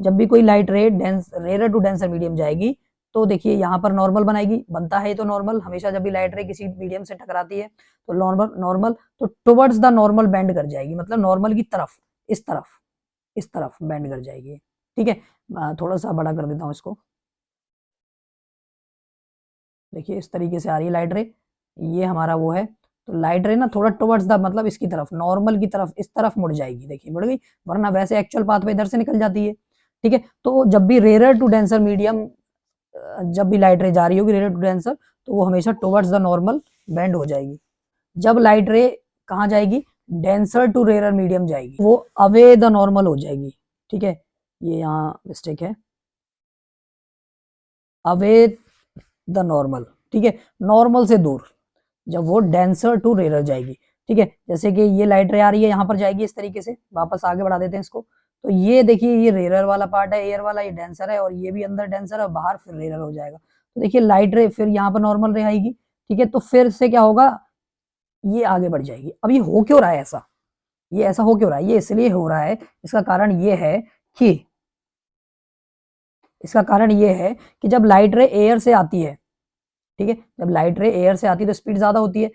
जब भी कोई लाइट रे रेयर टू डेंसर मीडियम जाएगी, तो देखिए यहाँ पर नॉर्मल बनाएगी, बनता है तो नॉर्मल हमेशा जब भी लाइट रे किसी मीडियम से टकराती है तो नॉर्मल नॉर्मल तो टुवर्ड्स द नॉर्मल बेंड कर जाएगी, मतलब नॉर्मल की तरफ, इस तरफ बेंड कर जाएगी। ठीक है, थोड़ा सा बड़ा कर देता हूँ इसको। देखिए इस तरीके से आ रही है लाइट रे, ये हमारा वो है। तो लाइट रे ना थोड़ा टुवर्ड्स द, मतलब इसकी तरफ, नॉर्मल की तरफ, इस तरफ मुड़ जाएगी। देखिए मुड़ गई, वरना वैसे एक्चुअल पाथ पे इधर से निकल जाती है। ठीक है, तो जब भी रेयर टू डेंसर मीडियम, जब भी लाइट रे जा रही होगी रेयर टू डेंसर, तो वो हमेशा टुवर्ड्स द नॉर्मल बेंड हो जाएगी। जब लाइट रे कहाँ जाएगी, डेंसर टू रेयर मीडियम जाएगी, वो अवे द नॉर्मल हो जाएगी। ठीक है, ये यहाँ मिस्टेक है, अवे द नॉर्मल। ठीक है, नॉर्मल से दूर, जब वो डेंसर टू रेयर जाएगी। ठीक है, जैसे कि ये लाइट रे आ रही है, यहाँ पर जाएगी इस तरीके से, वापस आगे बढ़ा देते हैं इसको। तो ये देखिए, ये रेयर वाला पार्ट है, एयर वाला, ये डेंसर है, और ये भी अंदर डेंसर है, बाहर फिर रेयर हो जाएगा। तो देखिए लाइट रे फिर यहाँ पर नॉर्मल रे आएगी। ठीक है, तो फिर से क्या होगा, ये आगे बढ़ जाएगी। अब ये हो क्यों रहा है ऐसा, ये ऐसा हो क्यों रहा है, ये इसलिए हो रहा है, इसका कारण ये है कि इसका कारण ये है कि जब लाइट रे एयर से आती है, ठीक है। जब लाइट रे एयर से आती है तो स्पीड ज्यादा होती है,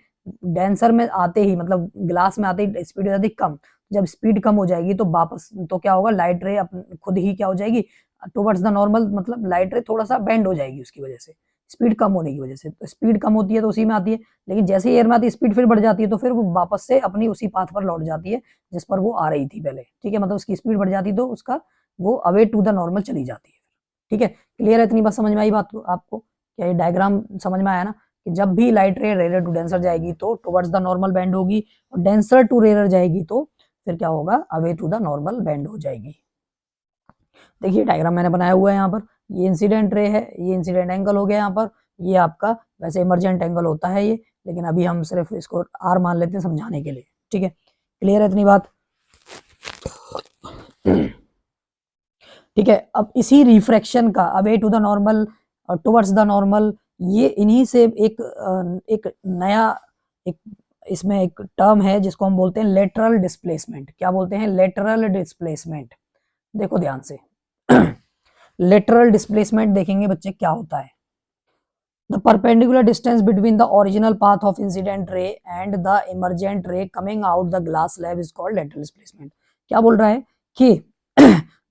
डेंसर में आते ही मतलब ग्लास में आते ही स्पीड हो जाती है कम। जब स्पीड कम हो जाएगी तो वापस तो क्या होगा, लाइट रे खुद ही क्या हो जाएगी टुवर्ड्स द नॉर्मल, मतलब लाइट रे थोड़ा सा बेंड हो जाएगी उसकी वजह से, स्पीड कम होने की वजह से। तो स्पीड कम होती है तो उसी में आती है, लेकिन जैसे ही एयर में आती है स्पीड फिर बढ़ जाती है, तो फिर वो वापस से अपनी उसी पाथ पर लौट जाती है जिस पर वो आ रही थी पहले, ठीक है। मतलब उसकी स्पीड बढ़ जाती तो उसका वो अवे टू द नॉर्मल चली जाती है, ठीक है। क्लियर है, इतनी बात समझ में आई बात को आपको? क्या ये डायग्राम समझ में आया ना, कि जब भी लाइट रे रेयर टू डेंसर जाएगी तो टुवर्ड्स द नॉर्मल बेंड होगी, और डेंसर टू रेयर जाएगी तो फिर क्या होगा, away to the normal bend हो जाएगी। देखिए डायग्राम मैंने बनाया हुआ है यहाँ पर, ये इंसिडेंट रे है, ये इंसिडेंट एंगल हो गया यहाँ पर, ये आपका वैसे इमरजेंट एंगल होता है ये, लेकिन अभी हम सिर्फ इसको आर मान लेते हैं समझाने के लिए, ठीक है। क्लियर है इतनी बात? ठीक है। अब इसी रिफ्रैक्शन का अवे टू द नॉर्मल और टुवर्ड्स द नॉर्मल, ये इन्हीं से एक नया एक इसमें एक टर्म है जिसको हम बोलते हैं लेटरल डिस्प्लेसमेंट। क्या बोलते हैं? Lateral displacement. देखो ध्यान से लेटरल डिस्प्लेसमेंट देखेंगे बच्चे क्या होता है। The perpendicular distance between the original path of incident ray and the emergent ray coming out the glass slab is called lateral displacement। क्या बोल रहा है कि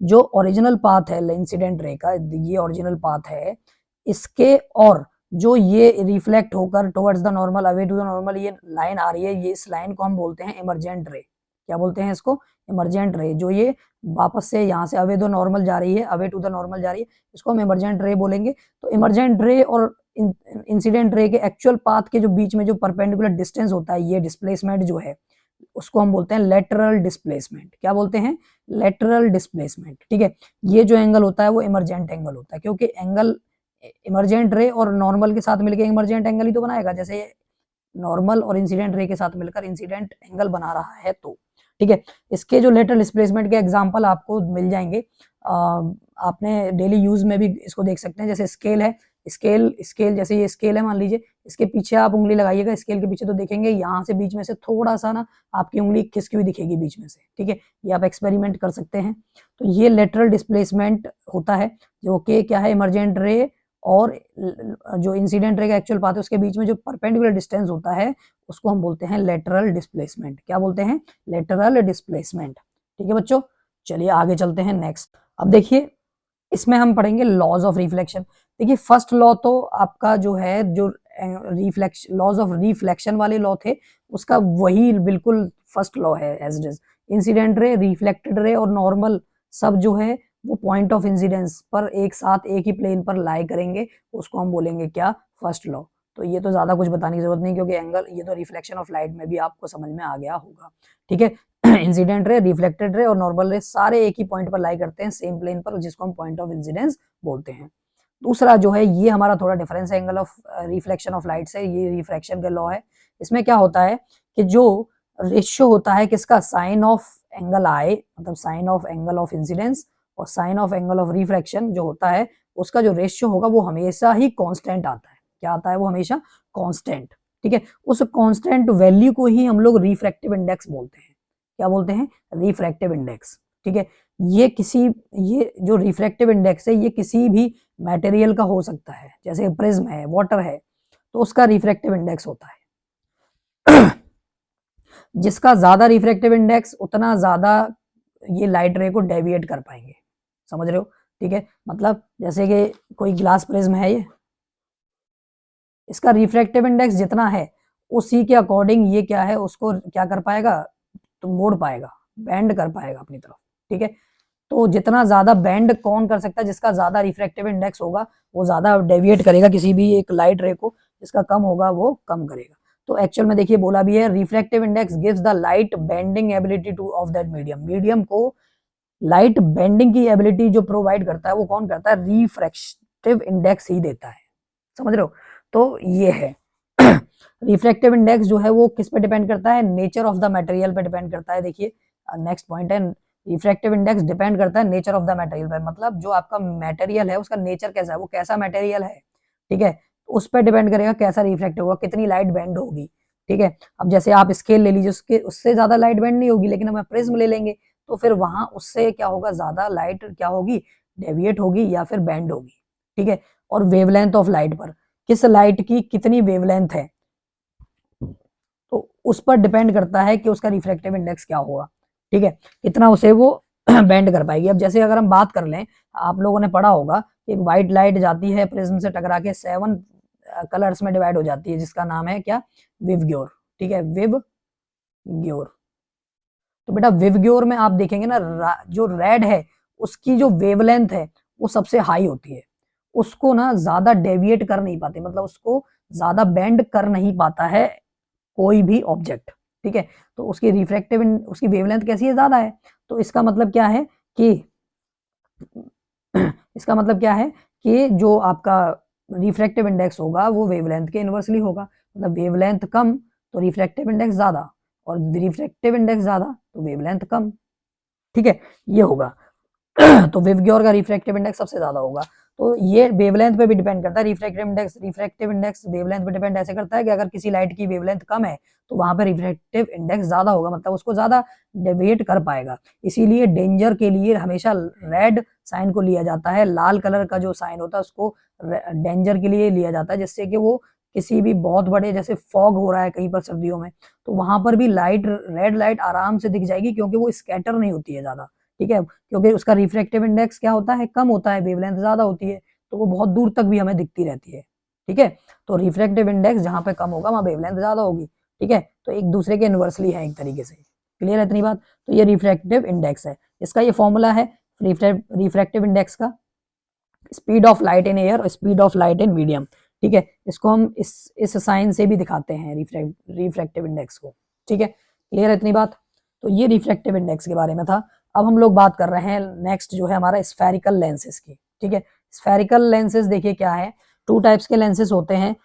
जो ओरिजिनल पाथ है इंसिडेंट रे का, ये ओरिजिनल पाथ है, इसके और जो ये रिफ्लेक्ट होकर towards the normal away to the normal ये लाइन आ रही है, ये इस लाइन को हम बोलते हैं इमरजेंट रे। क्या बोलते हैं इसको? Emergent ray. जो ये वापस से यहाँ से अवे टू नॉर्मल जा रही है, अवे टू द नॉर्मल जा रही है, इसको हम इमरजेंट रे बोलेंगे। तो इमरजेंट रे और इंसिडेंट रे के एक्चुअल पाथ के जो बीच में जो परपेंडिकुलर डिस्टेंस होता है, ये डिस्प्लेसमेंट जो है उसको हम बोलते हैं लेटरल डिस्प्लेसमेंट। क्या बोलते हैं? लेटरल डिस्प्लेसमेंट, ठीक है। ये जो एंगल होता है वो इमरजेंट एंगल होता है, क्योंकि एंगल इमरजेंट रे और नॉर्मल के साथ मिलकर इमरजेंट एंगल ही तो बनाएगा, जैसे नॉर्मल और इंसिडेंट रे के साथ मिलकर इंसिडेंट एंगल बना रहा है, तो ठीक है। इसके जो लेटरल डिस्प्लेसमेंट के एग्जांपल आपको मिल जाएंगे, आपने डेली यूज में भी इसको देख सकते हैं। जैसे स्केल है, स्केल जैसे ये स्केल है मान लीजिए, इसके पीछे आप उंगली लगाइएगा स्केल के पीछे, तो देखेंगे यहाँ से बीच में से थोड़ा सा ना आपकी उंगली खिसकी हुई दिखेगी बीच में से, ठीक है। ये आप एक्सपेरिमेंट कर सकते हैं। तो ये लेटरल डिस्प्लेसमेंट होता है, जो कि क्या है, इमरजेंट रे और जो इंसिडेंट रे का एक्चुअल पाथ है उसके बीच में जो परपेंडिकुलर डिस्टेंस होता है उसको हम बोलते हैं लेटरल डिस्प्लेसमेंट। क्या बोलते हैं? लेटरल डिस्प्लेसमेंट, ठीक है बच्चों। चलिए आगे चलते हैं नेक्स्ट। अब देखिए इसमें हम पढ़ेंगे लॉज ऑफ रिफ्लेक्शन। देखिए फर्स्ट लॉ तो आपका जो है, जो रिफ्लेक्शन लॉज ऑफ रिफ्लेक्शन वाले लॉ थे, उसका वही बिल्कुल फर्स्ट लॉ है as it is. Incident ray, reflected ray और नॉर्मल सब जो है वो पॉइंट ऑफ इंसिडेंस पर एक साथ एक ही प्लेन पर लाई करेंगे, उसको हम बोलेंगे क्या? First law. तो ये तो ज्यादा कुछ बताने की जरूरत नहीं, क्योंकि एंगल ये तो रिफ्लेक्शन ऑफ लाइट में भी आपको समझ में आ गया होगा, ठीक है। इंसिडेंट रे, रिफ्लेक्टेड रे और नॉर्मल रे सारे एक ही पॉइंट पर लाई करते हैं, सेम प्लेन पर, जिसको हम पॉइंट ऑफ इंसिडेंस बोलते हैं। दूसरा जो है ये हमारा थोड़ा डिफरेंस है angle of reflection of light से, ये रिफ्रैक्शन का लॉ है। इसमें क्या होता है कि जो रेशियो होता है किसका, साइन ऑफ एंगल आई, मतलब sine of angle of incidence और sine of angle of refraction जो होता है, उसका जो रेशियो होगा वो हमेशा ही कांस्टेंट आता है। क्या आता है? वो हमेशा कांस्टेंट, ठीक है। उस कांस्टेंट वैल्यू को ही हम लोग रिफ्रैक्टिव इंडेक्स बोलते हैं। क्या बोलते हैं? रिफ्रैक्टिव इंडेक्स, ठीक है। ये जो रिफ्रैक्टिव इंडेक्स है ये किसी भी मटेरियल का हो सकता है, जैसे प्रिज्म है, वाटर है, तो उसका रिफ्रैक्टिव इंडेक्स होता है। जिसका ज्यादा रिफ्रैक्टिव इंडेक्स उतना ज्यादा ये लाइट रे को डेविएट कर पाएंगे, समझ रहे हो? ठीक है। मतलब जैसे कि कोई ग्लास प्रिज्म है, ये इसका रिफ्रैक्टिव इंडेक्स जितना है उसी के अकॉर्डिंग ये क्या है, उसको क्या कर पाएगा, तो मोड़ पाएगा, बेंड कर पाएगा अपनी तरफ, ठीक है। तो जितना ज्यादा बेंड कौन कर सकता है, जिसका ज्यादा रिफ्रैक्टिव इंडेक्स होगा वो ज्यादा डेविएट करेगा किसी भी एक लाइट रे को, जिसका कम होगा वो कम करेगा। तो एक्चुअल में देखिए बोला भी है, refractive index gives the light bending ability two of that medium. Medium को लाइट बेंडिंग की एबिलिटी जो प्रोवाइड करता है वो कौन करता है? रिफ्रैक्टिव इंडेक्स ही देता है, समझ रहे हो? तो ये है रिफ्रैक्टिव इंडेक्स जो है वो किस पे डिपेंड करता है? नेचर ऑफ द मटेरियल पे डिपेंड करता है। देखिए नेक्स्ट पॉइंट है, रिफ्रैक्टिव इंडेक्स डिपेंड करता है नेचर ऑफ द मटेरियल पे, मतलब जो आपका मटेरियल है उसका नेचर कैसा है, वो कैसा मटेरियल है, ठीक है। उस पर डिपेंड करेगा कैसा रिफ्रैक्ट होगा, कितनी लाइट बेंड होगी, ठीक है। अब जैसे आप स्केल ले लीजिए, उसके उससे ज्यादा लाइट बेंड नहीं होगी, लेकिन हम प्रिज्म ले लेंगे तो फिर वहां उससे क्या होगा, ज्यादा लाइट क्या होगी, डेविएट होगी या फिर बेंड होगी, ठीक है। और वेवलेंथ ऑफ लाइट पर किस लाइट की कितनी वेवलेंथ है, तो उस पर डिपेंड करता है कि उसका रिफ्रैक्टिव इंडेक्स क्या होगा, ठीक है, कितना उसे वो बेंड कर पाएगी। अब जैसे अगर हम बात कर लें, आप लोगों ने पढ़ा होगा एक व्हाइट लाइट जाती है प्रिज्म से टकरा के 7 कलर्स में डिवाइड हो जाती है, जिसका नाम है क्या, विवग्योर, ठीक है, विवग्योर। तो बेटा विवग्योर में आप देखेंगे ना, जो रेड है उसकी जो वेवलेंथ है वो सबसे हाई होती है, उसको ना ज्यादा डेविएट कर नहीं पाते, मतलब उसको ज्यादा बेंड कर नहीं पाता है कोई भी ऑब्जेक्ट, ठीक है, तो उसकी रिफ्रैक्टिव उसकी वेवलेंथ कैसी है, ज्यादा है। तो इसका मतलब क्या है कि इसका मतलब क्या है कि जो आपका रिफ्रैक्टिव इंडेक्स होगा वो वेवलेंथ के इनवर्सली होगा, मतलब वेवलेंथ कम तो रिफ्रैक्टिव इंडेक्स ज्यादा, और रिफ्रैक्टिव इंडेक्स ज्यादा तो वेवलेंथ कम, ठीक है, ये होगा। तो विवग्योर का रिफ्रैक्टिव इंडेक्स सबसे ज्यादा होगा। तो ये वेवलेंथ पे भी डिपेंड करता है, रिफ्रैक्टिव इंडेक्स वेवलेंथ पे डिपेंड ऐसे करता है कि अगर किसी लाइट की वेवलेंथ कम है तो वहां पे रिफ्रैक्टिव इंडेक्स ज्यादा होगा, मतलब उसको ज्यादा डेविएट कर पाएगा। इसीलिए डेंजर के लिए हमेशा रेड साइन को लिया जाता है, लाल कलर का जो साइन होता है उसको डेंजर के लिए लिया जाता है, जिससे कि वो किसी भी बहुत बड़े, जैसे फॉग हो रहा है कहीं पर सर्दियों में, तो वहां पर भी लाइट, रेड लाइट आराम से दिख जाएगी, क्योंकि वो स्कैटर नहीं होती है ज्यादा, ठीक है, क्योंकि उसका रिफ्रैक्टिव इंडेक्स क्या होता है, कम होता है, वेवलेंथ ज्यादा होती है, तो वो बहुत दूर तक भी हमें दिखती रहती है, ठीक है। तो रिफ्रैक्टिव इंडेक्स जहां पे कम होगा वहां वेवलेंथ ज्यादा होगी, ठीक है, तो एक दूसरे के इनवर्सली है एक तरीके से, क्लियर है इतनी बात। तो ये रिफ्रैक्टिव इंडेक्स है, इसका ये फॉर्मूला है रिफ्रैक्टिव इंडेक्स का, speed of light in air और speed of light in medium, ठीक है, इसको हम इस साइन से भी दिखाते हैं रिफ्रैक्टिव इंडेक्स को, ठीक है, क्लियर है इतनी बात। तो ये रिफ्रैक्टिव इंडेक्स के बारे में था। अब हम लोग बात कर रहे हैं नेक्स्ट जो है हमारा स्फेरिकल लेंसेज की, ठीक है। स्फेरिकल लेंसेज देखिए क्या है, 2 टाइप्स के लेंसेज होते हैं,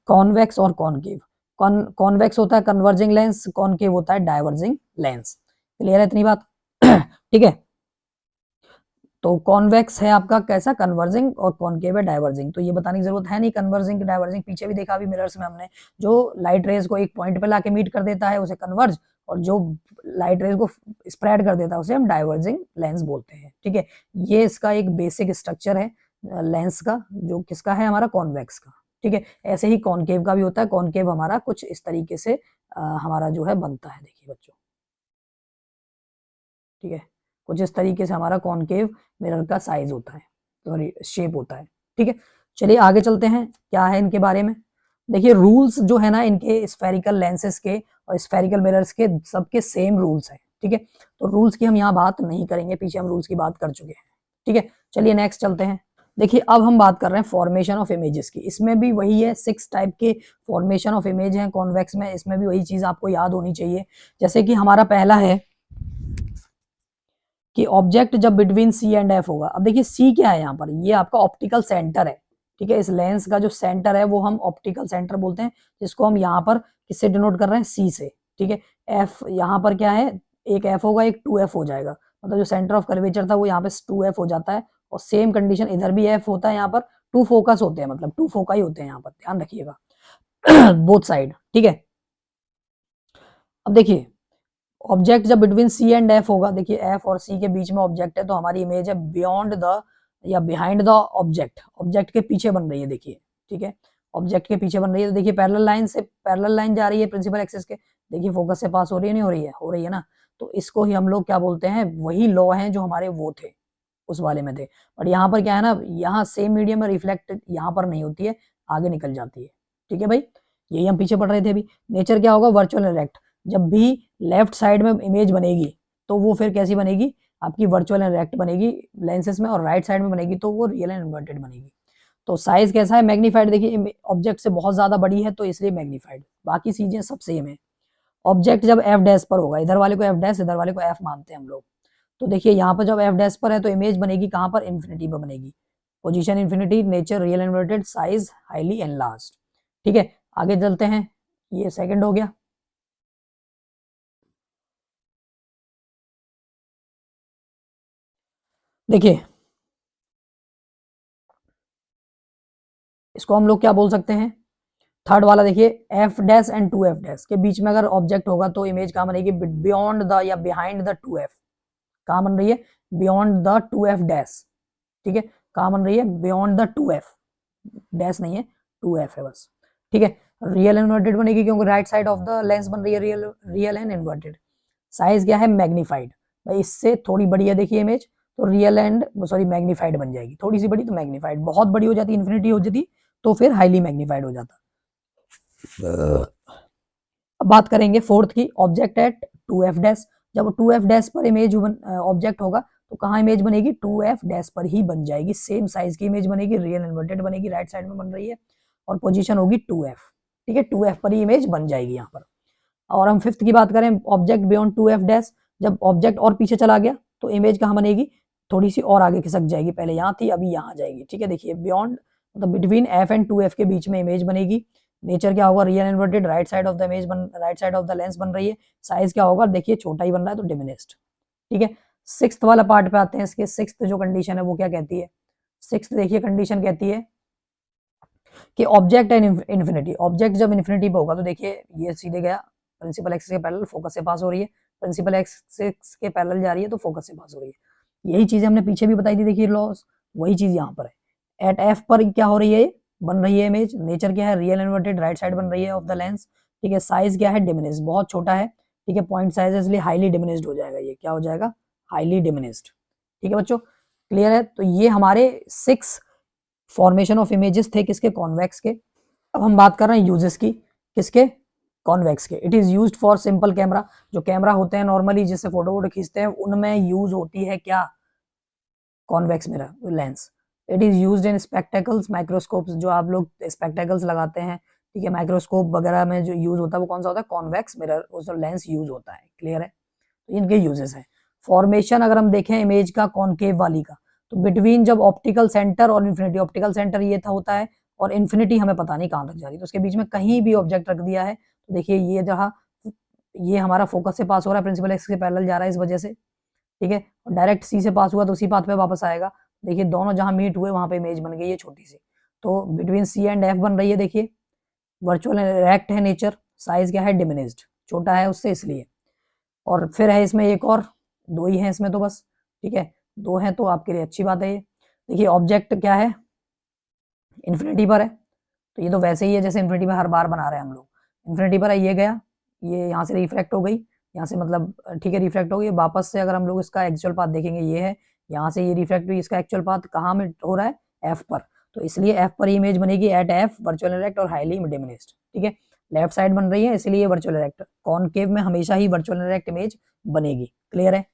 कॉन्वेक्स और कॉनकेव। कॉन्वेक्स होता है कन्वर्जिंग लेंस, कॉनकेव होता है डाइवर्जिंग लेंस, क्लियर है इतनी बात। ठीक है, तो कॉन्वेक्स है आपका कैसा, कन्वर्जिंग, और कॉनकेव है डाइवर्जिंग। तो ये बताने की जरूरत है नहीं, कन्वर्जिंग डाइवर्जिंग पीछे भी देखा अभी मिरर्स में हमने, जो लाइट रेज को एक पॉइंट पे लाके मीट कर देता है उसे कन्वर्ज, और जो लाइट रेज को स्प्रेड कर देता है उसे हम डाइवर्जिंग लेंस बोलते हैं, ठीक है। ये इसका एक बेसिक स्ट्रक्चर है लेंस का, जो किसका है, हमारा कॉन्वेक्स का, ठीक है। ऐसे ही कॉनकेव का भी होता है, कॉनकेव हमारा कुछ इस तरीके से हमारा जो है बनता है, देखिए बच्चों, ठीक है, कुछ इस तरीके से हमारा कॉनकेव मिरर का साइज होता है, सॉरी शेप होता है, ठीक है। चलिए आगे चलते हैं, क्या है इनके बारे में। देखिए रूल्स जो है ना इनके स्फेरिकल लेंसेज के और स्फेरिकल मिरर्स के, सबके सेम रूल्स हैं, ठीक है। तो रूल्स की हम यहाँ बात नहीं करेंगे, पीछे हम रूल्स की बात कर चुके हैं, ठीक है। चलिए नेक्स्ट चलते हैं। देखिए अब हम बात कर रहे हैं फॉर्मेशन ऑफ इमेजेस की, इसमें भी वही है, 6 टाइप के फॉर्मेशन ऑफ इमेज हैं कॉन्वेक्स में, इसमें भी वही चीज आपको याद होनी चाहिए। जैसे कि हमारा पहला है कि ऑब्जेक्ट जब बिटवीन सी एंड एफ होगा। अब देखिए सी क्या है यहाँ पर, ये आपका ऑप्टिकल सेंटर है, ठीक है, इस लेंस का जो सेंटर है वो हम ऑप्टिकल सेंटर बोलते हैं, जिसको हम यहाँ पर किससे डिनोट कर रहे हैं, सी से, ठीक है। एफ यहाँ पर क्या है, एक एफ होगा एक 2f हो जाएगा, मतलब जो सेंटर ऑफ कर्वेचर था वो यहाँ पे 2f हो जाता है, और सेम कंडीशन इधर भी एफ होता है, यहाँ पर 2 फोकस होते हैं, मतलब 2 फोका ही होते हैं यहाँ पर, ध्यान रखिएगा बोथ साइड, ठीक है। अब देखिए ऑब्जेक्ट जब बिटवीन सी एंड एफ होगा, देखिए एफ और सी के बीच में ऑब्जेक्ट है, तो हमारी इमेज है बियॉन्ड द या बिहाइंड द ऑब्जेक्ट, ऑब्जेक्ट के पीछे बन रही है, देखिए, ठीक है, ऑब्जेक्ट के पीछे बन रही है। तो देखिए पैरेलल लाइन जा रही है प्रिंसिपल एक्सिस के, देखिए फोकस से पास हो रही है, नहीं हो रही है ना। तो इसको ही हम लोग क्या बोलते हैं, वही लॉ है जो हमारे वो थे उस वाले में थे, बट यहाँ पर क्या है ना, यहाँ सेम मीडियम में रिफ्लेक्ट यहाँ पर नहीं होती है, आगे निकल जाती है, ठीक है भाई, यही हम पीछे पढ़ रहे थे अभी। नेचर क्या होगा, वर्चुअल इनडायरेक्ट, जब भी लेफ्ट साइड में इमेज बनेगी तो वो फिर कैसी बनेगी, आपकी वर्चुअल इनडायरेक्ट बनेगी लेंसेज में, और राइट साइड में बनेगी तो वो रियल एंड इन्वर्टेड बनेगी। तो साइज कैसा है, मैग्नीफाइड, देखिए ऑब्जेक्ट से बहुत ज्यादा बड़ी है तो इसलिए मैग्नीफाइड, बाकी चीजें सब सेम है। ऑब्जेक्ट जब एफ डैश पर होगा, इधर वाले को एफ डैश, इधर वाले को एफ मानते हैं हम लोग, तो देखिए यहाँ पर जब एफ डैश पर है तो इमेज बनेगी कहाँ पर, इन्फिनिटी पर बनेगी, position infinity, nature real inverted, size highly enlarged, ठीक है। आगे चलते हैं, ये सेकंड हो गया। देखिए इसको हम लोग क्या बोल सकते हैं, थर्ड वाला देखिए, F dash and 2f dash के बीच में अगर ऑब्जेक्ट होगा तो इमेज कहाँ बनेगी, बियॉन्ड द या बिहाइंड द 2f, कहाँ बन रही है, बियॉन्ड द 2f डैश, ठीक है, कहाँ बन रही है, बियॉन्ड द 2f डैश नहीं है, 2f है बस, ठीक है। रियल इन्वर्टेड बनेगी क्योंकि right side of the lens बन रही है रियल एंड इन्वर्टेड। साइज क्या है, मैग्नीफाइड, भाई इससे थोड़ी बड़ी है देखिए इमेज, तो रियल एंड सॉरी मैग्नीफाइड बन जाएगी, थोड़ी सी बड़ी तो मैग्नीफाइड, बहुत बड़ी हो जाती इन्फिनिटी हो जाती तो फिर हाईली मैग्नीफाइड हो जाता। अब बात करेंगे फोर्थ की, ऑब्जेक्ट एट 2f डैश। जब 2f डैश पर इमेज ऑब्जेक्ट होगा तो कहाँ इमेज बनेगी, 2f डैश पर ही बन जाएगी, सेम साइज की इमेज बनेगी, रियल इन्वर्टेड बनेगी, राइट साइड में बन रही है और पोजीशन होगी 2f, ठीक है, 2f पर ही इमेज बन जाएगी यहाँ पर। और हम फिफ्थ की बात करें, ऑब्जेक्ट बियॉन्ड 2f डैश, जब ऑब्जेक्ट और पीछे चला गया तो इमेज कहाँ बनेगी, थोड़ी सी और आगे खिसक जाएगी, पहले यहाँ थी अभी यहाँ जाएगी, ठीक है। देखिए बियॉन्ड मतलब बिटवीन f एंड 2f के बीच में इमेज बनेगी। नेचर क्या होगा, real inverted, right side of the image right side of the lens बन रही है। साइज क्या होगा, देखिए छोटा ही बन रहा है तो डिमिनिस्ड, ठीक है। सिक्स्थ वाला पार्ट पे आते हैं, इसके सिक्स्थ जो कंडीशन है वो क्या कहती है, सिक्स्थ देखिए कंडीशन कहती है कि ऑब्जेक्ट एंड इन्फिनिटी, ऑब्जेक्ट जब इन्फिनिटी पे होगा तो देखिए ये सीधे गया प्रिंसिपल एक्सिस के पैरेलल, फोकस से पास हो रही है, प्रिंसिपल एक्सिस के पैरेलल जा रही है तो फोकस से पास हो रही है। यही चीज हमने पीछे भी बताई थी, देखिए लॉस, वही चीज यहाँ पर है। एट एफ पर क्या हो रही है, बन रही है इमेज। नेचर क्या है, रियल इन्वर्टेड, राइट साइड बन रही है ऑफ द लेंस, ठीक है। साइज क्या है, डिमिनिश, बहुत छोटा है, ठीक है, पॉइंट साइज है इसलिए हाईली डिमिनिश्ड हो जाएगा, ये क्या हो जाएगा, हाईली डिमिनिश्ड, ठीक है बच्चों, क्लियर है। तो ये हमारे 6 फॉर्मेशन ऑफ इमेजेस थे किसके, कॉन्वेक्स के। अब हम बात कर रहे हैं यूजेस की, किसके, कॉन्वेक्स के। It is used for simple camera, जो कैमरा होते हैं नॉर्मली जिससे फोटो वोटो खींचते हैं उनमें यूज होती है क्या, convex mirror lens. It is used in spectacles, microscopes, जो आप लोग स्पेक्टेकल्स लगाते हैं, ठीक है, माइक्रोस्कोप वगैरह में जो यूज होता है वो कौन सा होता है, कॉन्वेक्स मिरर, उस लेंस यूज होता है, क्लियर है। तो इनके यूजेस हैं। फॉर्मेशन अगर हम देखें इमेज का कॉनकेव वाली का, तो बिटवीन जब ऑप्टिकल सेंटर और इन्फिनिटी, ऑप्टिकल सेंटर ये था होता है और इन्फिनिटी हमें पता नहीं कहां तक जा रही है, तो उसके बीच में कहीं भी ऑब्जेक्ट रख दिया है तो देखिए ये जहाँ ये हमारा फोकस से पास हो रहा है, प्रिंसिपल एक्सिस के पैरेलल जा रहा है इस वजह से, ठीक है, और डायरेक्ट सी से पास हुआ तो उसी पाथ पे वापस आएगा। देखिए दोनों जहां मीट हुए वहां पे इमेज बन गई है छोटी सी, तो बिटवीन सी एंड एफ बन रही है, देखिए वर्चुअल रेक्ट है नेचर, साइज क्या है, डिमिनिश्ड, छोटा है उससे इसलिए। और फिर है इसमें एक और, दो ही है इसमें तो बस, ठीक है, दो हैं तो आपके लिए अच्छी बात है ये। देखिए ऑब्जेक्ट क्या है, इन्फिनिटी पर है, तो ये तो वैसे ही है जैसे इन्फिनिटी में हर बार बना रहे हैं हम लोग, इन्फिनिटी पर है, ये गया, ये यहाँ से रिफ्रैक्ट हो गई, यहाँ से मतलब ठीक है रिफ्रैक्ट हो गई, वापस से अगर हम लोग इसका एक्चुअल पाथ देखेंगे ये है, यहाँ से ये रिफ्रैक्ट हुई, इसका एक्चुअल पाथ कहाँ में हो रहा है, एफ पर, तो इसलिए एफ पर इमेज बनेगी एट एफ, वर्चुअल इरेक्ट और हाईली डिमिनिश्ड, ठीक है, लेफ्ट साइड बन रही है इसलिए वर्चुअल इरेक्ट, कॉनकेव में हमेशा ही वर्चुअल इरेक्ट इमेज बनेगी, क्लियर है।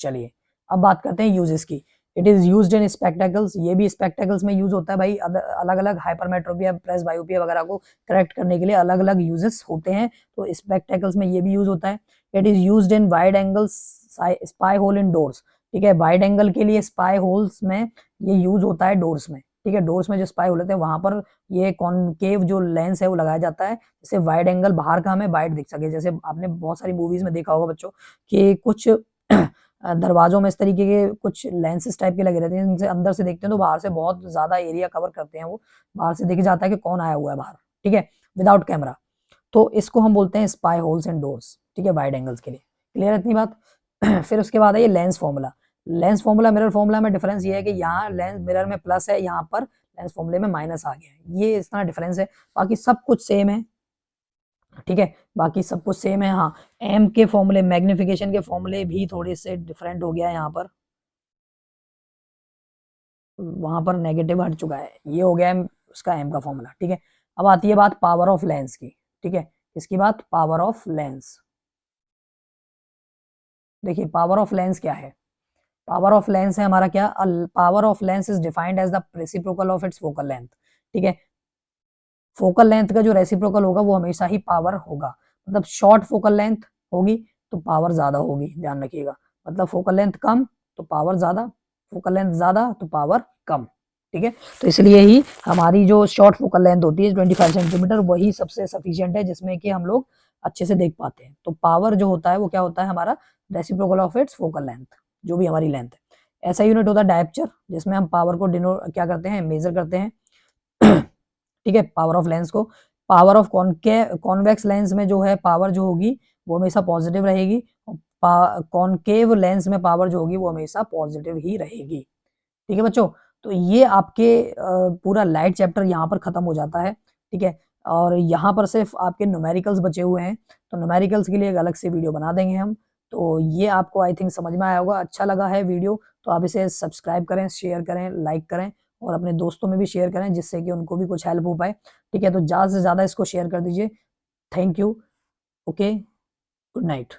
चलिए अब बात करते हैं यूजेस की। It is used in spectacles, ये भी स्पेक्टेकल्स में यूज होता है भाई, अलग अलग हाइपरमेट्रोपिया, प्रेस बायोपिया वगैरह को करेक्ट करने के लिए अलग अलग यूजेस होते हैं, तो स्पेक्टेकल्स में ये भी यूज होता है। It is used in wide angle spy hole in doors, ठीक है, वाइड एंगल के लिए स्पाई होल्स में ये यूज होता है डोर्स में, ठीक है, डोर्स में जो स्पाई होल होते हैं वहां पर ये कॉनकेव जो लेंस है वो लगाया जाता है, जिससे वाइड एंगल बाहर का हमें वाइड दिख सके। जैसे आपने बहुत सारी मूवीज में देखा होगा बच्चों कि कुछ दरवाजों में इस तरीके के कुछ लेंसेस टाइप के लगे रहते हैं, जिनसे अंदर से देखते हैं तो बाहर से बहुत ज्यादा एरिया कवर करते हैं, वो बाहर से दिख जाता है कि कौन आया हुआ है बाहर, ठीक है, विदाउट कैमरा। तो इसको हम बोलते हैं स्पाई होल्स एंड डोर्स, ठीक है, वाइड एंगल्स के लिए, क्लियर है इतनी बात। फिर उसके बाद है ये lens formula. Lens formula mirror formula में डिफरेंस ये है कि यहाँ लेंस मिरर में प्लस है, यहाँ पर लेंस फॉर्मूले में माइनस आ गया है, ये इतना डिफरेंस है, बाकी सब कुछ सेम है, ठीक है, बाकी सब कुछ सेम है। हाँ एम के फॉर्मूले, मैग्निफिकेशन के फॉर्मूले भी थोड़े से डिफरेंट हो गया है, यहाँ पर वहां पर नेगेटिव हट चुका है, ये हो गया है उसका एम का फॉर्मूला, ठीक है। अब आती है बात पावर ऑफ लेंस की, ठीक है, इसकी बात पावर ऑफ लेंस। देखिए पावर ऑफ लेंस क्या है, पावर ऑफ लेंस है हमारा क्या, power of lens is defined as the reciprocal of its focal length, ठीक है, फोकल लेंथ का जो रेसिप्रोकल होगा वो हमेशा ही पावर होगा, मतलब शॉर्ट फोकल लेंथ होगी तो पावर ज्यादा होगी, ध्यान रखिएगा, मतलब फोकल लेंथ कम तो पावर ज्यादा, फोकल लेंथ ज्यादा तो पावर कम, ठीक है। तो इसलिए ही हमारी जो शॉर्ट फोकल लेंथ होती है 25 सेंटीमीटर वही सबसे सफिशियंट है जिसमें कि हम लोग अच्छे से देख पाते हैं। तो पावर जो होता है वो क्या होता है हमारा, reciprocal of its focal length, जो भी हमारी लेंथ है। ऐसा यूनिट होता है डायप्चर, जिसमें हम पावर को क्या करते हैं, मेजर करते हैं, ठीक है, पावर ऑफ लेंस को। पावर ऑफ कॉन्वेक्स लेंस में जो है पावर जो होगी वो हमेशा पॉजिटिव रहेगी, कॉनकेव लेंस में पावर जो होगी वो हमेशा पॉजिटिव ही रहेगी, ठीक है बच्चों। तो ये आपके पूरा लाइट चैप्टर यहाँ पर खत्म हो जाता है, ठीक है। और यहाँ पर सिर्फ आपके न्यूमेरिकल्स बचे हुए हैं, तो न्यूमेरिकल्स के लिए एक अलग से वीडियो बना देंगे हम। तो ये आपको आई थिंक समझ में आया होगा। अच्छा लगा है वीडियो तो आप इसे सब्सक्राइब करें, शेयर करें, लाइक करें और अपने दोस्तों में भी शेयर करें, जिससे कि उनको भी कुछ हेल्प हो पाए, ठीक है। तो ज़्यादा से ज़्यादा इसको शेयर कर दीजिए। Thank you. Okay, good night.